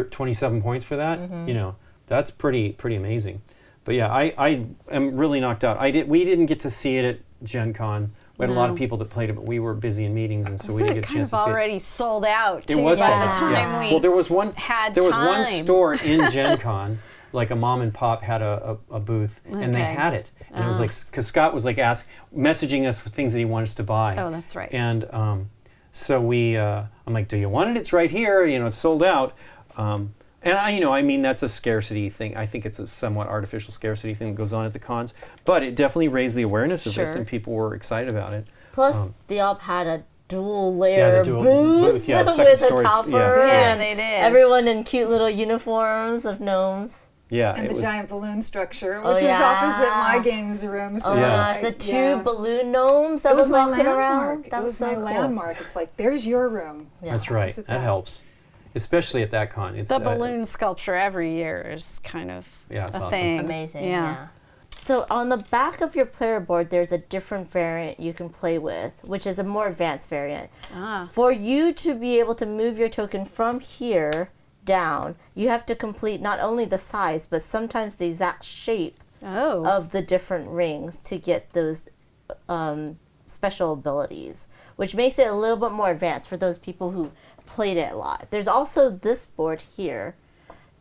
27 points for that. You know, that's pretty amazing. But yeah, I am really knocked out. We didn't get to see it at Gen Con. We had a lot of people that played it, but we were busy in meetings, and so we Wasn't didn't it get a kind chance of to see it. already sold out too It was by sold the out, time yeah. we Well, there was one time. store in Gen Con, like a mom and pop had a booth, and they Okay. had it. And it was like, because Scott was like messaging us for things that he wanted us to buy. Oh, that's right. And so I'm like, do you want it? It's right here. You know, it's sold out. And I mean, that's a scarcity thing. I think it's a somewhat artificial scarcity thing that goes on at the cons, but it definitely raised the awareness of this, Sure. and people were excited about it. Plus, the op had a dual layer the dual booth, booth, yeah, the with second a story, topper. yeah. and they did. Everyone in cute little uniforms of gnomes. Yeah, And it the was, giant balloon structure, Oh, which was yeah. opposite my games room. So Oh my Yeah. gosh, the two yeah. balloon gnomes that It was was my walking landmark. around. That It was so my cool. landmark. It's like, there's your room. Yeah. that's right. opposite That that. helps, especially at that con. It's The balloon sculpture every year is kind of Yeah, it's a awesome. thing. Amazing. Yeah. Yeah. So on the back of your player board, there's a different variant you can play with, which is a more advanced variant. For you to be able to move your token from here down, you have to complete not only the size, but sometimes the exact shape Oh. of the different rings to get those special abilities, which makes it a little bit more advanced for those people who played it a lot. There's also this board here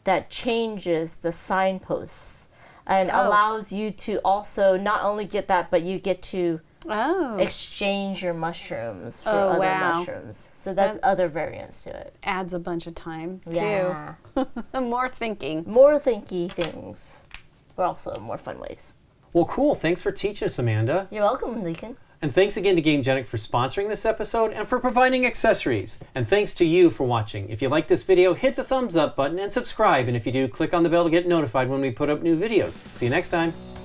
that changes the signposts and allows you to also not only get that, but you get to exchange your mushrooms for other mushrooms. So that's other variants to it. Adds a bunch of time, Yeah. too. More thinking. More thinky things, but also more fun ways. Well, cool. Thanks for teaching us, Amanda. You're welcome, Lincoln. And thanks again to Gamegenic for sponsoring this episode and for providing accessories. And thanks to you for watching. If you like this video, hit the thumbs up button and subscribe. And if you do, click on the bell to get notified when we put up new videos. See you next time.